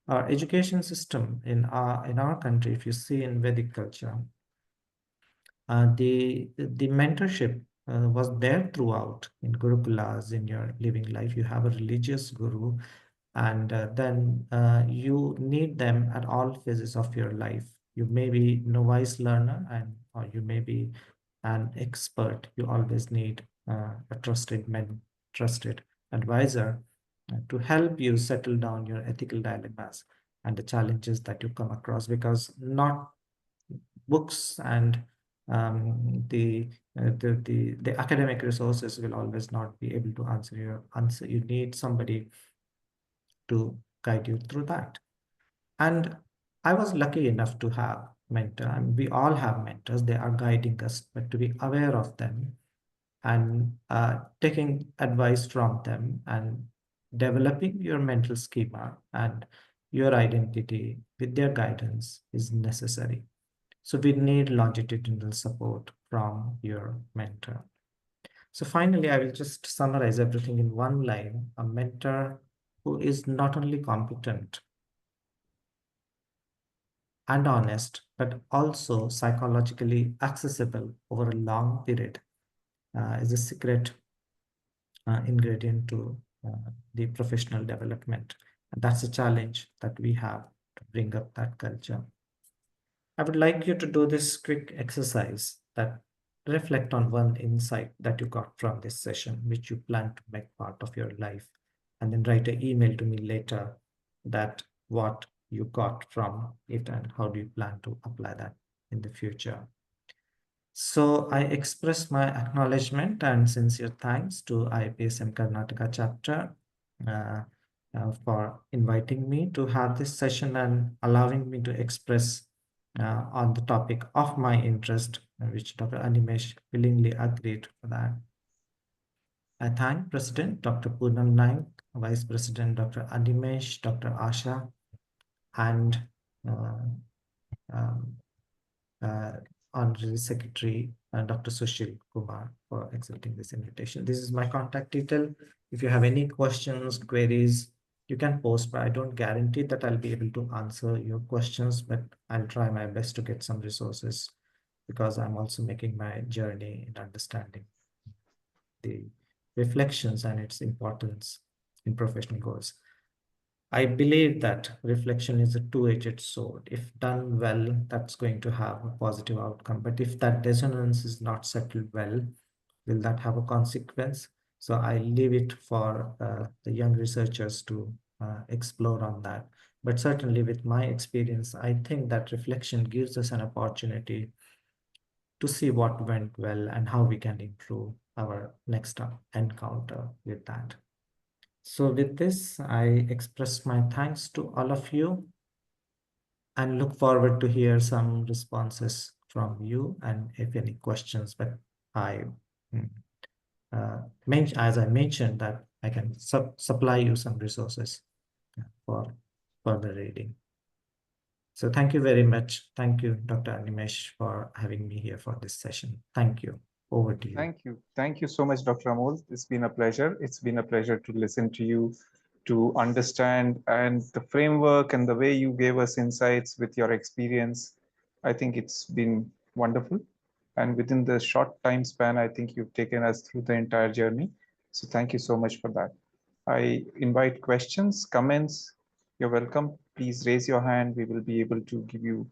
Our education system in our country, if you see in Vedic culture, the mentorship was there throughout in Gurukulas, in your living life. You have a religious guru, and then you need them at all phases of your life. You may be novice learner, and or you may be an expert. You always need a trusted advisor to help you settle down your ethical dilemmas and the challenges that you come across, because not books and the academic resources will always not be able to answer your answer. You need somebody to guide you through that. And I was lucky enough to have mentor, and we all have mentors. They are guiding us, but to be aware of them and taking advice from them and developing your mental schema and your identity with their guidance is necessary. So we need longitudinal support from your mentor. So finally, I will just summarize everything in one line. A mentor who is not only competent and honest, but also psychologically accessible over a long period is a secret ingredient to the professional development. And that's a challenge that we have to bring up that culture. I would like you to do this quick exercise that reflect on one insight that you got from this session, which you plan to make part of your life, and then write an email to me later that what you got from it and how do you plan to apply that in the future. So I express my acknowledgement and sincere thanks to IPSM Karnataka chapter for inviting me to have this session and allowing me to express on the topic of my interest, which Dr. Animesh willingly agreed for that. I thank President Dr. Poonam Naik, Vice President Dr. Animesh, Dr. Asha, and Honorary Secretary Dr. Sushil Kumar for accepting this invitation. This is my contact detail. If you have any questions, queries, you can post, but I don't guarantee that I'll be able to answer your questions, but I'll try my best to get some resources because I'm also making my journey in understanding the reflections and its importance in professional goals. I believe that reflection is a two-edged sword. If done well, that's going to have a positive outcome. But if that dissonance is not settled well, Will that have a consequence? So I leave it for the young researchers to explore on that. But certainly with my experience, I think that reflection gives us an opportunity to see what went well and how we can improve our next encounter with that. So with this, I express my thanks to all of you and look forward to hear some responses from you and if any questions. But I, mm, as I mentioned, that I can supply you some resources for further reading. So thank you very much. Thank you, Dr. Animesh, for having me here for this session. Thank you. Over to you. Thank you. Thank you so much, Dr. Amol. It's been a pleasure. It's been a pleasure to listen to you, to understand, and the framework and the way you gave us insights with your experience. I think it's been wonderful. And within the short time span, I think you've taken us through the entire journey. So thank you so much for that. I invite questions, comments. You're welcome. Please raise your hand. We will be able to give you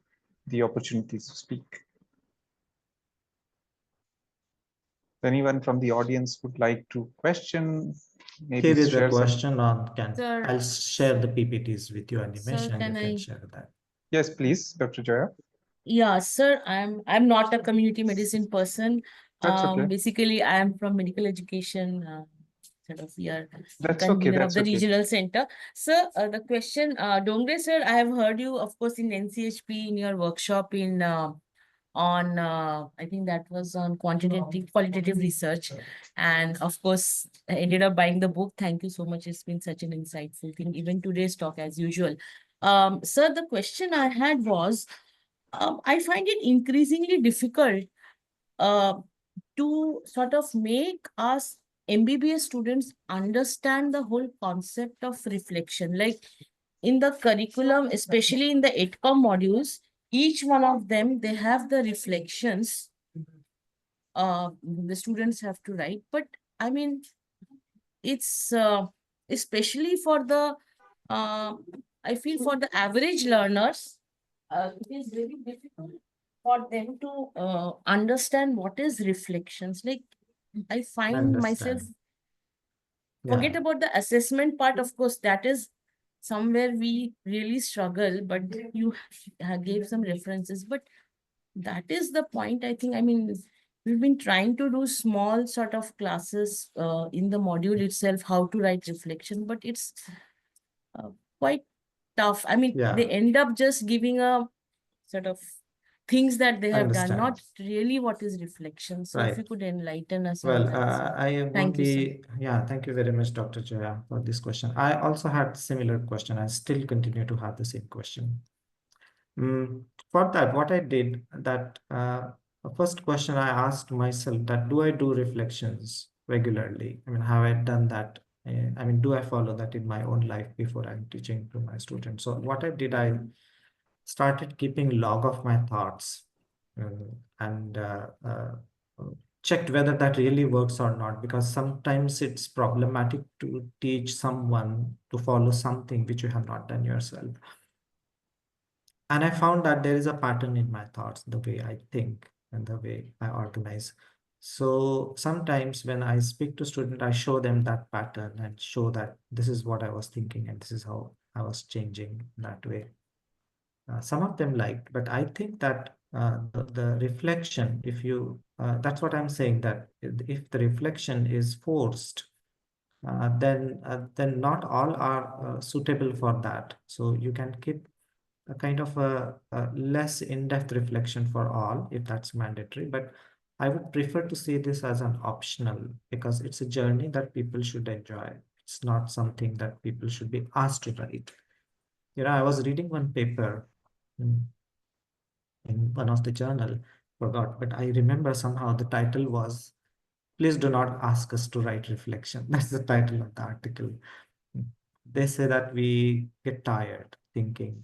the opportunity to speak. Anyone from the audience would like to question? Maybe Here is a share some. question on Sir, I'll share the PPTs with you, Animesh, Sir, and you can can I? share that. Yes, please, Dr. Jaya. Yeah, sir, I'm not a community medicine person. That's okay. Basically, I am from medical education. Sort of, we are That's okay. convener of That's the okay. regional center. Sir, the question, Dongre, sir, I have heard you, of course, in NCHP in your workshop in on I think that was on qualitative research, and of course, I ended up buying the book. Thank you so much. It's been such an insightful thing. Even today's talk, as usual. Sir, the question I had was, I find it increasingly difficult uh, to sort of make us MBBS students understand the whole concept of reflection. Like in the curriculum, especially in the 8Com modules, each one of them, they have the reflections the students have to write. But I mean, it's especially for the, I feel for the average learners, it is very difficult for them to understand what is reflections. Like I find myself, Understand. forget Yeah, about the assessment part, of course, that is somewhere we really struggle, but you gave some references. But that is the point, I think. I mean, we've been trying to do small sort of classes in the module itself, how to write reflection, but it's quite tough. I mean, yeah, they end up just giving a sort of things that they have done, understand. not really what is reflection. So if you Right. could enlighten us on Well, that. Sir. I would Thank you, sir. be, yeah, thank you very much, Dr. Jaya, for this question. I also had similar question. I still continue to have the same question. For that, what I did, that the first question I asked myself, that do I do reflections regularly? I mean, have I done that? I mean, do I follow that in my own life before I'm teaching to my students? So what I did, I started keeping log of my thoughts, and checked whether that really works or not, because sometimes it's problematic to teach someone to follow something which you have not done yourself. And I found that there is a pattern in my thoughts, the way I think and the way I organize. So sometimes when I speak to students, I show them that pattern and show that this is what I was thinking and this is how I was changing that way. Some of them liked, but I think that the reflection, if you, that's what I'm saying, that if the reflection is forced, then not all are suitable for that. So you can keep a kind of a less in-depth reflection for all, if that's mandatory. But I would prefer to see this as an optional, because it's a journey that people should enjoy. It's not something that people should be asked to write. You know, I was reading one paper in one of the journal, forgot, but I remember somehow the title was, "Please do not ask us to write reflection." That's the title of the article. They say that we get tired thinking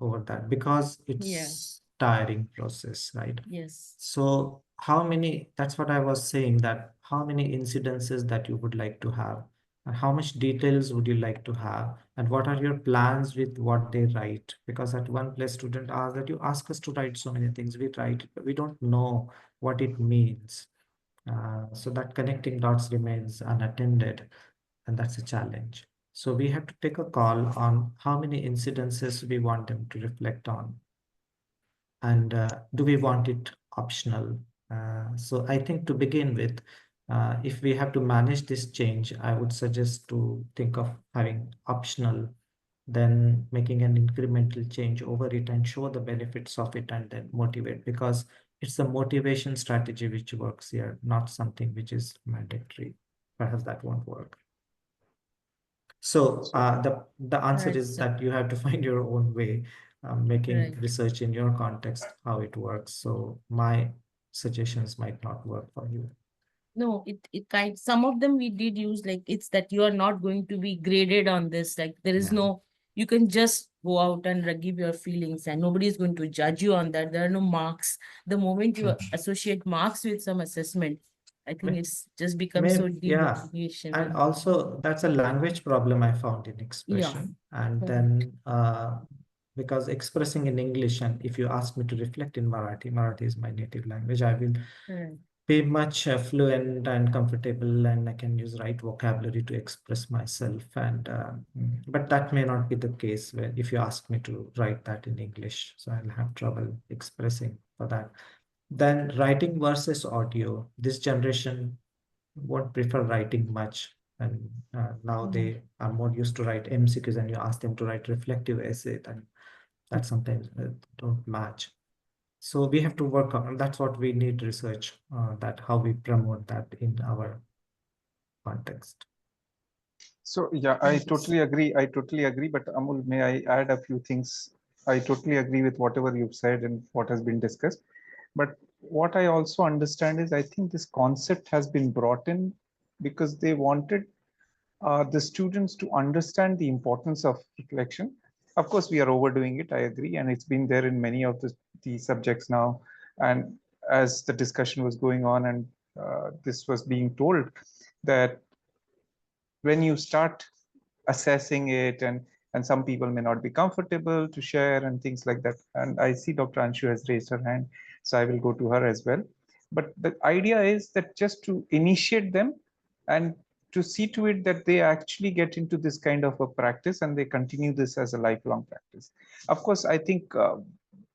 over that because it's tiring process, right? Yes. So how many, that's what I was saying, that how many incidences that you would like to have, and how much details would you like to have, and what are your plans with what they write? Because at one place student asked that you ask us to write so many things, we write, but we don't know what it means. So that connecting dots remains unattended, and that's a challenge. So we have to take a call on how many incidences we want them to reflect on, and do we want it optional? So I think to begin with, if we have to manage this change, I would suggest to think of having optional, then making an incremental change over it and show the benefits of it and then motivate, because it's the motivation strategy which works here, not something which is mandatory. Perhaps that won't work. So the answer Right, is sir. that you have to find your own way, making Right. research in your context, how it works. So my suggestions might not work for you. No, some of them we did use, like it's that you are not going to be graded on this. Like there is Yeah. no, you can just go out and give your feelings and nobody is going to judge you on that. There are no marks. The moment you associate marks with some assessment, I think it's just becomes so Yeah, demotivation. and also that's a language problem I found in expression. And then because expressing in English, and if you ask me to reflect in Marathi, Marathi is my native language, I will be much fluent and comfortable, and I can use right vocabulary to express myself. And but that may not be the case when if you ask me to write that in English, so I'll have trouble expressing for that. Then writing versus audio. This generation won't prefer writing much, and now they are more used to write MCQs, and you ask them to write reflective essay, then that sometimes don't match. So we have to work on, that's what we need research, that how we promote that in our context. So yeah, I totally agree. I totally agree. But Amul, may I add a few things? I totally agree with whatever you've said and what has been discussed. But what I also understand is I think this concept has been brought in because they wanted the students to understand the importance of reflection. Of course, we are overdoing it, I agree, and it's been there in many of the subjects now. And as the discussion was going on and this was being told, that when you start assessing it, and some people may not be comfortable to share and things like that. And I see Dr. Anshu has raised her hand, so I will go to her as well. But the idea is that just to initiate them and to see to it that they actually get into this kind of a practice and they continue this as a lifelong practice. Of course, I think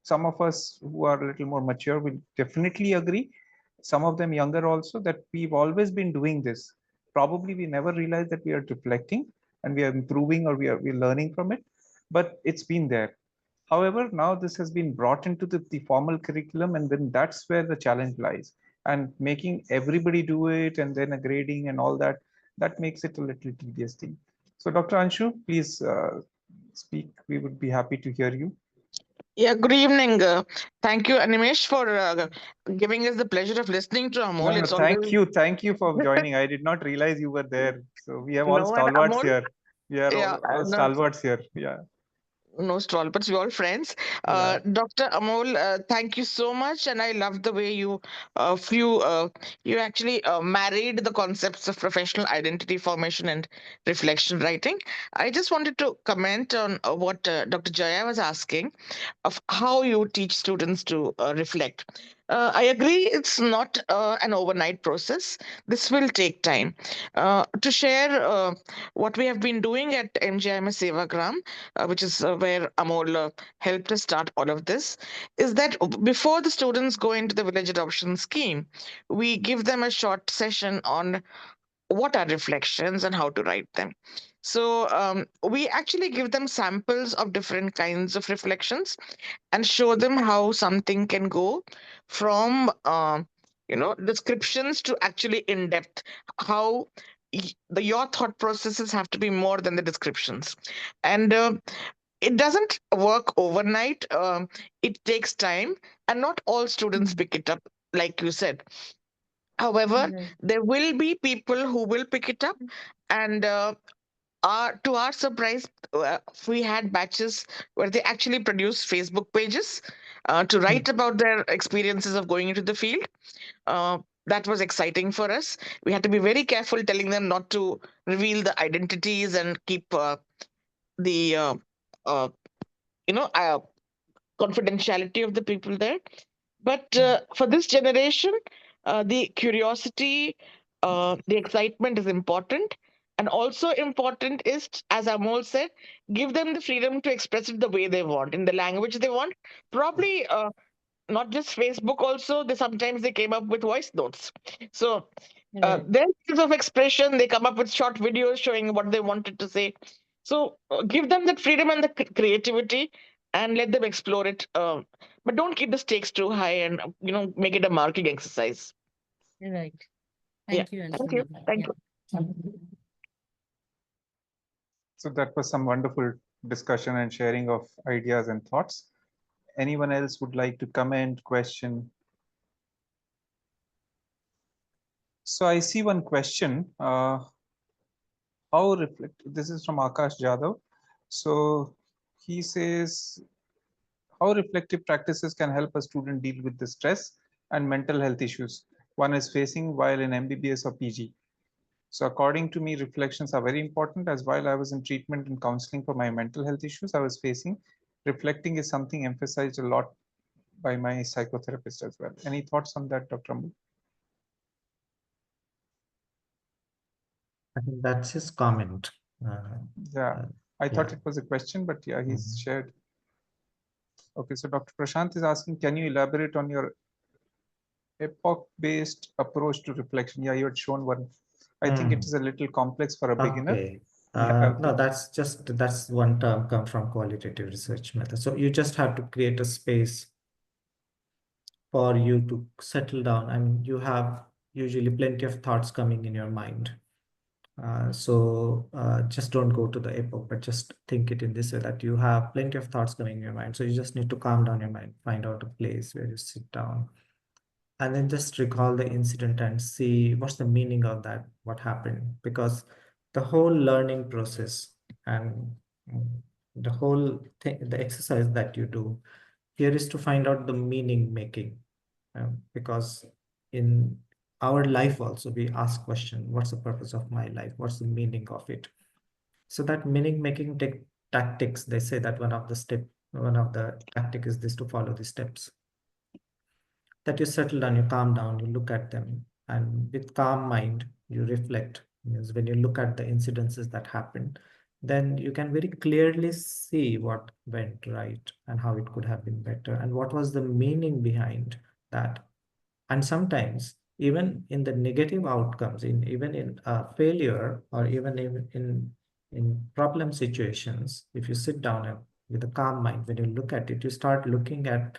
some of us who are a little more mature will definitely agree, some of them younger also, that we've always been doing this. Probably we never realized that we are reflecting and we are improving, or we're learning from it, but it's been there. However, now this has been brought into the formal curriculum, and then that's where the challenge lies. And making everybody do it and then a grading and all that, that makes it a little tedious thing. So Dr. Anshu, please speak. We would be happy to hear you. Yeah, good evening. Thank you, Animesh, for giving us the pleasure of listening to Amol. No, It's always thank you for joining. I did not realize you were there. So we have all no, and stalwarts Amol, here. We are yeah, all no, stalwarts here. Yeah. no stalwarts, we're all friends. Yeah. Dr. Amol, thank you so much, and I love the way you actually married the concepts of professional identity formation and reflection writing. I just wanted to comment on what Dr. Jaya was asking of how you teach students to reflect. I agree, it's not an overnight process. This will take time. To share what we have been doing at MGIMS Sevagram, which is where Amol helped us start all of this, is that before the students go into the village adoption scheme, we give them a short session on what are reflections and how to write them. So we actually give them samples of different kinds of reflections and show them how something can go from descriptions to actually in depth, how your thought processes have to be more than the descriptions. And it doesn't work overnight. It takes time, and not all students pick it up, like you said. However, there will be people who will pick it up, and to our surprise, we had batches where they actually produced Facebook pages to write about their experiences of going into the field. That was exciting for us. We had to be very careful telling them not to reveal the identities and keep the uh, confidentiality of the people there. But for this generation, the curiosity, the excitement is important. And also important is, as Amol said, give them the freedom to express it the way they want, in the language they want. Probably not just Facebook also, they sometimes they came up with voice notes. So Right. their skills of expression, they come up with short videos showing what they wanted to say. So give them that freedom and the creativity, and let them explore it. But don't keep the stakes too high, and make it a marking exercise. Right. Yeah. Thank you, Thank you. Anshul. Thank Yeah. you. So that was some wonderful discussion and sharing of ideas and thoughts. Anyone else would like to comment, question? So I see one question. How reflect? This is from Akash Jadhav. So he says, how reflective practices can help a student deal with the stress and mental health issues one is facing while in MBBS or PG? So according to me, reflections are very important. As while I was in treatment and counseling for my mental health issues I was facing, reflecting is something emphasized a lot by my psychotherapist as well. Any thoughts on that, Dr. Amol? I think that's his comment. Yeah, uh, I thought yeah. it was a question, but yeah, he's Mhm. shared. Okay, so Dr. Prashant is asking, can you elaborate on your epoch-based approach to reflection? Yeah, you had shown one. I think it Mm. is a little complex for a beginner. Okay. Yeah, No, that's one term come from qualitative research method. So you just have to create a space for you to settle down. I mean, you have usually plenty of thoughts coming in your mind. So just don't go to the epoch, but just think it in this way that you have plenty of thoughts coming in your mind. So you just need to calm down your mind, find out a place where you sit down, and then just recall the incident and see what's the meaning of that, what happened. Because the whole learning process and mm, the whole thing, the exercise that you do here is to find out the meaning making. Because in our life also we ask question, what's the purpose of my life, what's the meaning of it? So that meaning making tactics, they say that one of the tactic is this, to follow the steps, that you settle down, you calm down, you look at them, and with calm mind, you reflect. Means when you look at the incidences that happened, then you can very clearly see what went right and how it could have been better and what was the meaning behind that. And sometimes even in the negative outcomes, even in failure, or even in problem situations, if you sit down with a calm mind, when you look at it, you start looking at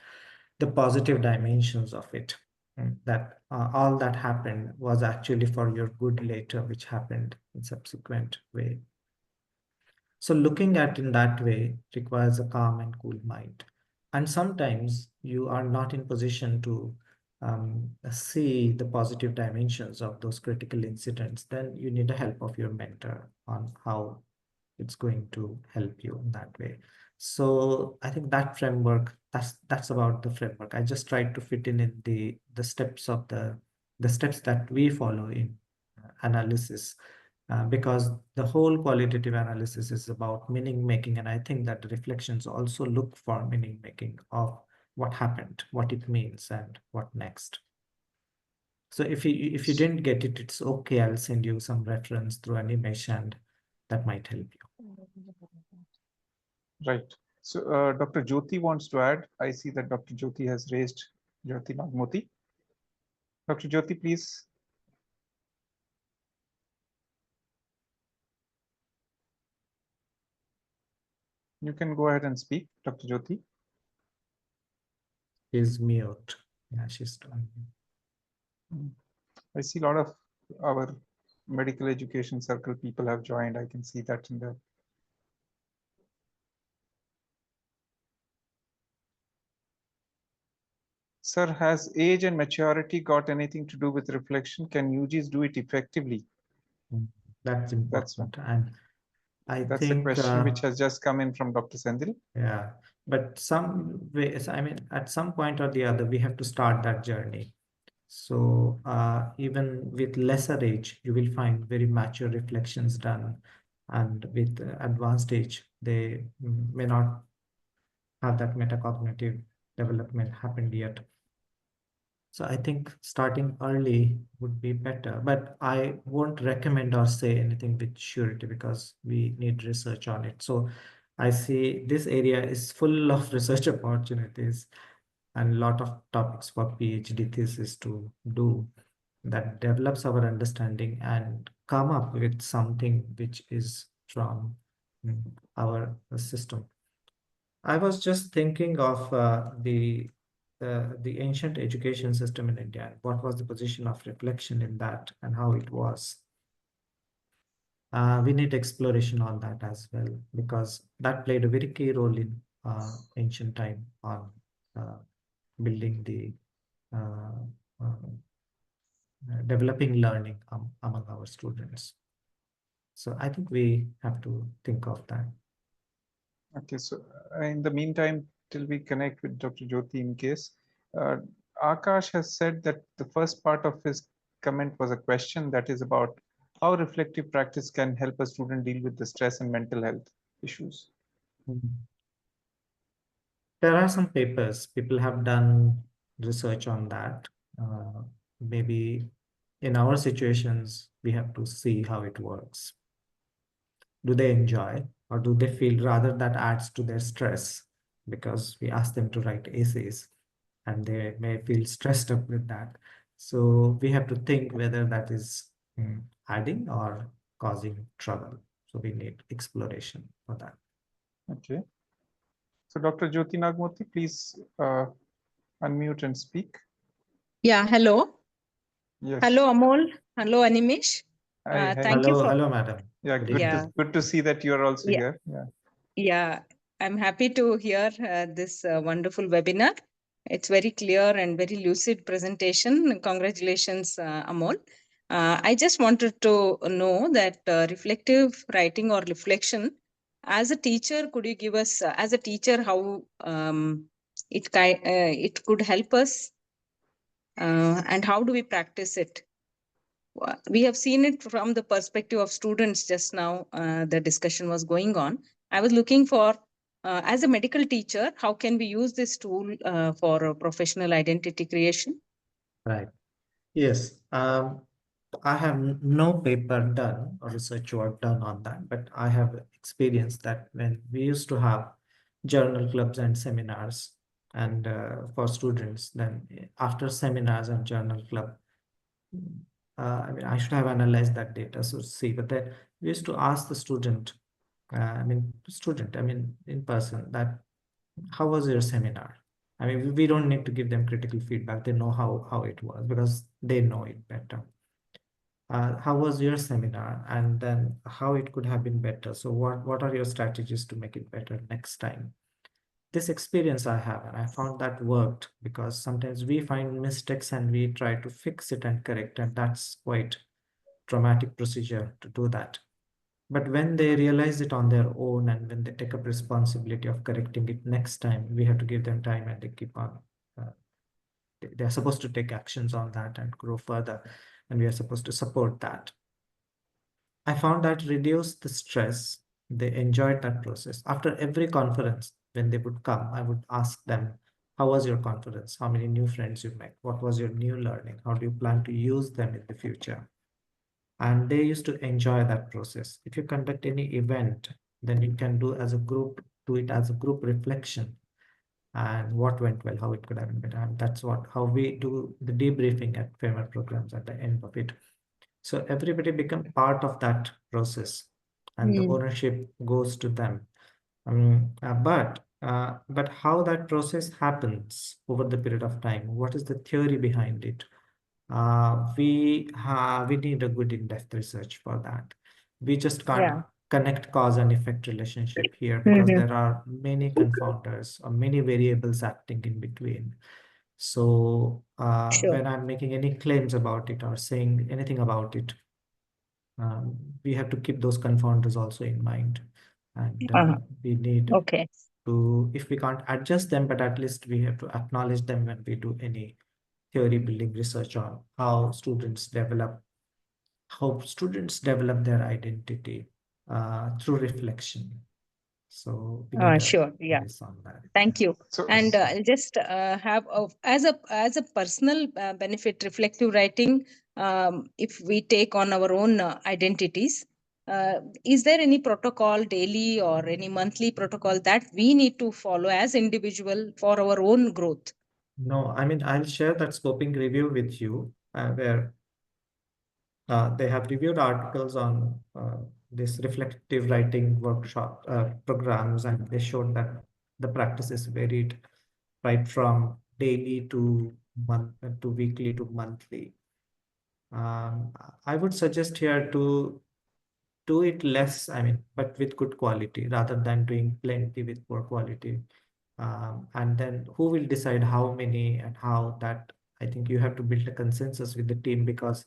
the positive dimensions of it. That all that happened was actually for your good later, which happened in subsequent way. So looking at in that way requires a calm and cool mind. And sometimes you are not in position to see the positive dimensions of those critical incidents. Then you need the help of your mentor on how it's going to help you in that way. So I think that framework, that's about the framework. I just tried to fit in the steps of the steps that we follow in analysis, because the whole qualitative analysis is about meaning making. And I think that the reflections also look for meaning making of what happened, what it means, and what next. So if you didn't get it, it's okay. I'll send you some reference through animation that might help you. right. So Dr. Jyoti wants to add. I see that Dr. Jyoti has raised Jyoti Nagmoti. Dr. Jyoti, please. You can go ahead and speak, Dr. Jyoti. She's mute. Yeah, she's done. I see a lot of our medical education circle people have joined. I can see that in the. Sir, has age and maturity got anything to do with reflection? Can UGs do it effectively? That's That's one. important. And I That's a think, question which has just come in from Dr. Sendil. yeah, but some ways, I mean, at some point or the other, we have to start that journey. So even with lesser age, you will find very mature reflections done. And with advanced age, they may not have that metacognitive development happened yet. So I think starting early would be better, but I won't recommend or say anything with surety because we need research on it. So I see this area is full of research opportunities and a lot of topics for PhD thesis to do that develops our understanding and come up with something which is from our system. I was just thinking of the ancient education system in India. What was the position of reflection in that and how it was? We need exploration on that as well because that played a very key role in ancient time on uh, building the uh, developing learning among our students. So I think we have to think of that. Okay, so in the meantime, till we connect with Dr. Jyoti in case, uh, Akash has said that the first part of his comment was a question that is about how reflective practice can help a student deal with the stress and mental health issues. There are some papers, people have done research on that. Maybe in our situations, we have to see how it works. Do they enjoy or do they feel rather that adds to their stress because we ask them to write essays and they may feel stressed up with that. So we have to think whether that is adding or causing trouble. So we need exploration for that. Okay. So Dr. Jyoti Nagmurthy, please unmute and speak. Yeah, hello. Yes. Hello, Amol. Hello, Animesh. Hi, hi. Thank you for Hello, madam. Yeah, Good good evening. good to see that you are also Yeah. here. Yeah. Yeah, I'm happy to hear this wonderful webinar. It's very clear and very lucid presentation. Congratulations, Amol. I just wanted to know that reflective writing or reflection, as a teacher, could you give us, as a teacher, how it could help us and how do we practice it? We have seen it from the perspective of students just now. The discussion was going on. I was looking for, as a medical teacher, how can we use this tool for professional identity creation? Right. Yes. I have no paper done or research work done on that, but I have experienced that when we used to have journal clubs and seminars and for students, then after seminars and journal club, I mean, I should have analyzed that data so see, but then we used to ask the student, I mean, in person that, how was your seminar? I mean, we don't need to give them critical feedback. They know how it was because they know it better. How was your seminar? And then how it could have been better. So what are your strategies to make it better next time? This experience I have, and I found that worked because sometimes we find mistakes and we try to fix it and correct, and that's quite traumatic procedure to do that. But when they realize it on their own and when they take up responsibility of correcting it next time, we have to give them time and they keep on. They're supposed to take actions on that and grow further, and we are supposed to support that. I found that reduced the stress. They enjoyed that process. After every conference, when they would come, I would ask them, how was your conference? How many new friends you met? What was your new learning? How do you plan to use them in the future? And they used to enjoy that process. If you conduct any event, then you can do as a group, do it as a group reflection and what went well, how it could have been better. And that's how we do the debriefing at FAMER programs at the end of it. So everybody become part of that process and the ownership goes to them. But how that process happens over the period of time, what is the theory behind it? We need a good in-depth research for that. We just can't connect cause and effect relationship here because there are many confounders or many variables acting in between. So when I'm making any claims about it or saying anything about it, we have to keep those confounders also in mind. And we need to, if we can't adjust them, but at least we have to acknowledge them when we do any theory building research on how students develop their identity through reflection. So we need Sure. Yeah. advice on that. Thank you. So, And I'll just have as a personal benefit, reflective writing. If we take on our own identities, is there any protocol daily or any monthly protocol that we need to follow as individual for our own growth? No, I mean, I'll share that scoping review with you, where they have reviewed articles on this reflective writing workshop programs, and they showed that the practice is varied right from daily to weekly to monthly. I would suggest here to do it less, I mean, but with good quality rather than doing plenty with poor quality. And then who will decide how many and how that? I think you have to build a consensus with the team, because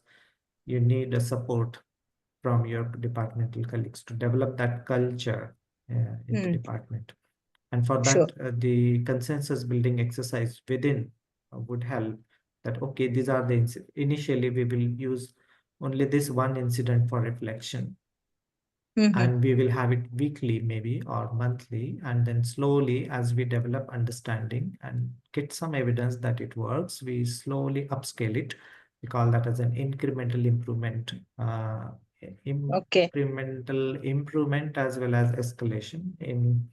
you need a support from your departmental colleagues to develop that culture in the department. And for Sure. that, the consensus building exercise within would help. That, okay, these are the initially we will use only this one incident for reflection, and we will have it weekly maybe or monthly, and then slowly, as we develop understanding and get some evidence that it works, we slowly upscale it. We call that as an incremental improvement, Okay. incremental improvement as well as escalation in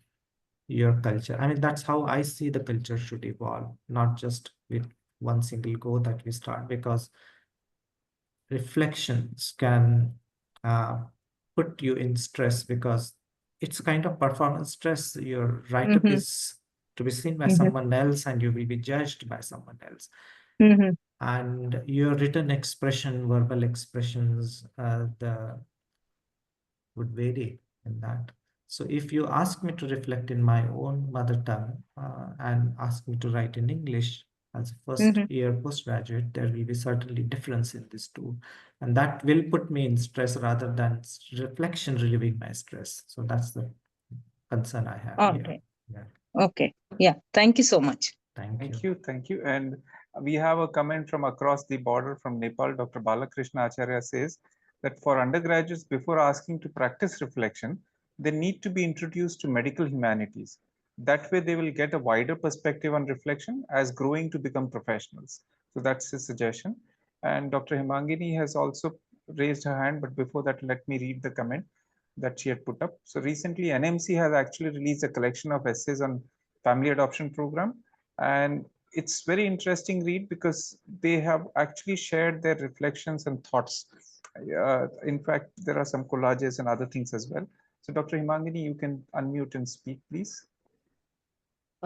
your culture. I mean, that's how I see the culture should evolve, not just with one single go that we start, because reflections can put you in stress, because it's a kind of performance stress. Your write-up is to be seen by someone else, and you will be judged by someone else. And your written expression, verbal expressions, would vary in that. So if you ask me to reflect in my own mother tongue and ask me to write in English as a first year postgraduate, there will be certainly difference in these two. And that will put me in stress rather than reflection relieving my stress. So that's the concern I have here. Okay. Yeah. Okay. Yeah. Thank you so much. Thank you. Thank you. And we have a comment from across the border from Nepal. Dr. Balakrishna Acharya says that for undergraduates, before asking to practice reflection, they need to be introduced to medical humanities. That way, they will get a wider perspective on reflection as growing to become professionals. So that's his suggestion. And Dr. Himangini has also raised her hand, but before that, let me read the comment that she had put up. So recently, NMC has actually released a collection of essays on family adoption program, and it's very interesting read because they have actually shared their reflections and thoughts. In fact, there are some collages and other things as well. So Dr. Himangini, you can unmute and speak, please.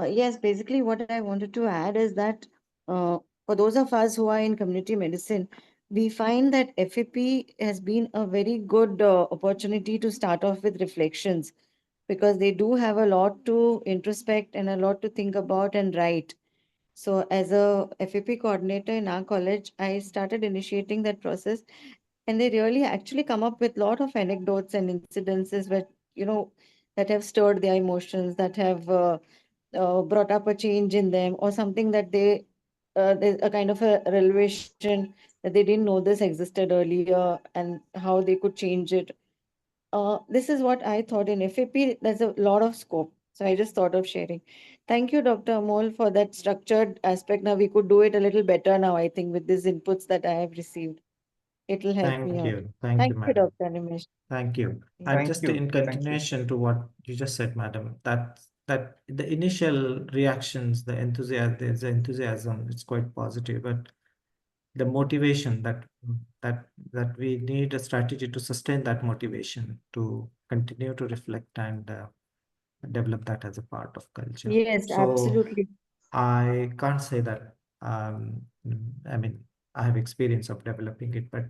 Yes, basically what I wanted to add is that for those of us who are in community medicine, we find that FAP has been a very good opportunity to start off with reflections, because they do have a lot to introspect and a lot to think about and write. So as a FAP coordinator in our college, I started initiating that process, and they really actually come up with a lot of anecdotes and incidences where, that have stirred their emotions, that have brought up a change in them, or something that there's a kind of a revelation that they didn't know this existed earlier and how they could change it. This is what I thought. In FAP, there's a lot of scope. So I just thought of sharing. Thank you, Dr. Amol, for that structured aspect. Now we could do it a little better now, I think, with these inputs that I have received. It will help me Thank out. you. Thank Thank you, you, madam. Dr. Animesh. Thank you. Yeah. And Thank just you. in Thank you. continuation to what you just said, madam, that the initial reactions, the enthusiasm, it's quite positive, but the motivation that we need a strategy to sustain that motivation to continue to reflect and develop that as a part of culture. Yes, So absolutely. I can't say that. I mean, I have experience of developing it, but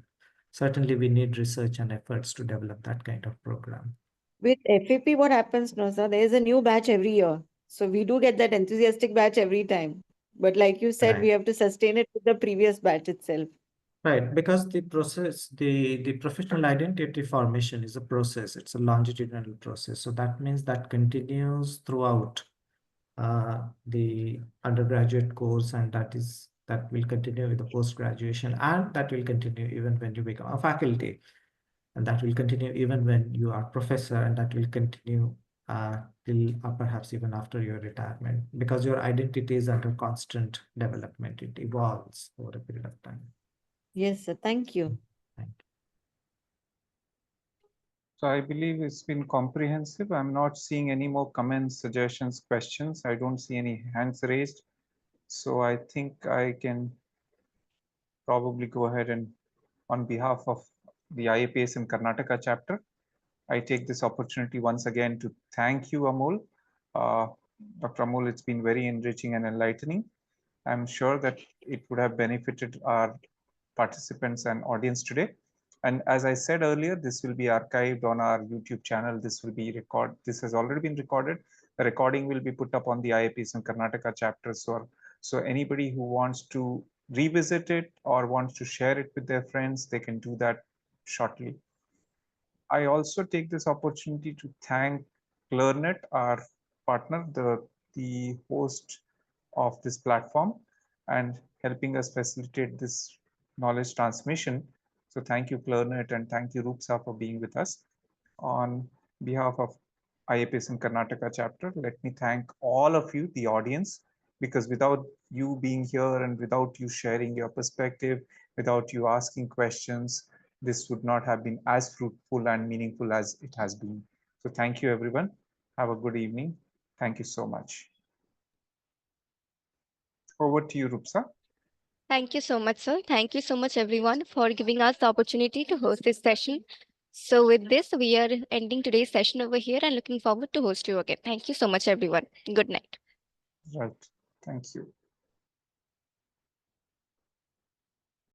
certainly we need research and efforts to develop that kind of program. With FAP, what happens, no, sir? There is a new batch every year. So we do get that enthusiastic batch every time. But like you said, we Right. have to sustain it with the previous batch itself. Right, because the process, the professional identity formation is a process. It's a longitudinal process. So that means that continues throughout the undergraduate course, and that will continue with the post-graduation, and that will continue even when you become a faculty, and that will continue even when you are professor, and that will continue till perhaps even after your retirement, because your identity is under constant development. It evolves over a period of time. Yes, sir. Thank you. Thank you. So I believe it's been comprehensive. I'm not seeing any more comments, suggestions, questions. I don't see any hands raised. So I think I can probably go ahead and, on behalf of the IAPSM Karnataka chapter, I take this opportunity once again to thank you, Amol. Dr. Amol, it's been very enriching and enlightening. I'm sure that it would have benefited our participants and audience today. And as I said earlier, this will be archived on our YouTube channel. This will be This has already been recorded. The recording will be put up on the IAPSM Karnataka chapter. So anybody who wants to revisit it or wants to share it with their friends, they can do that shortly. I also take this opportunity to thank ClearNet, our partner, the host of this platform, and helping us facilitate this knowledge transmission. So thank you, ClearNet, and thank you, Rupsa, for being with us. On behalf of IAPSM Karnataka chapter, let me thank all of you, the audience, because without you being here and without you sharing your perspective, without you asking questions, this would not have been as fruitful and meaningful as it has been. So thank you, everyone. Have a good evening. Thank you so much. Over to you, Rupsa. Thank you so much, sir. Thank you so much, everyone, for giving us the opportunity to host this session. So, with this, we are ending today's session over here and looking forward to host you again. Thank you so much, everyone. Good night. Right. Thank you.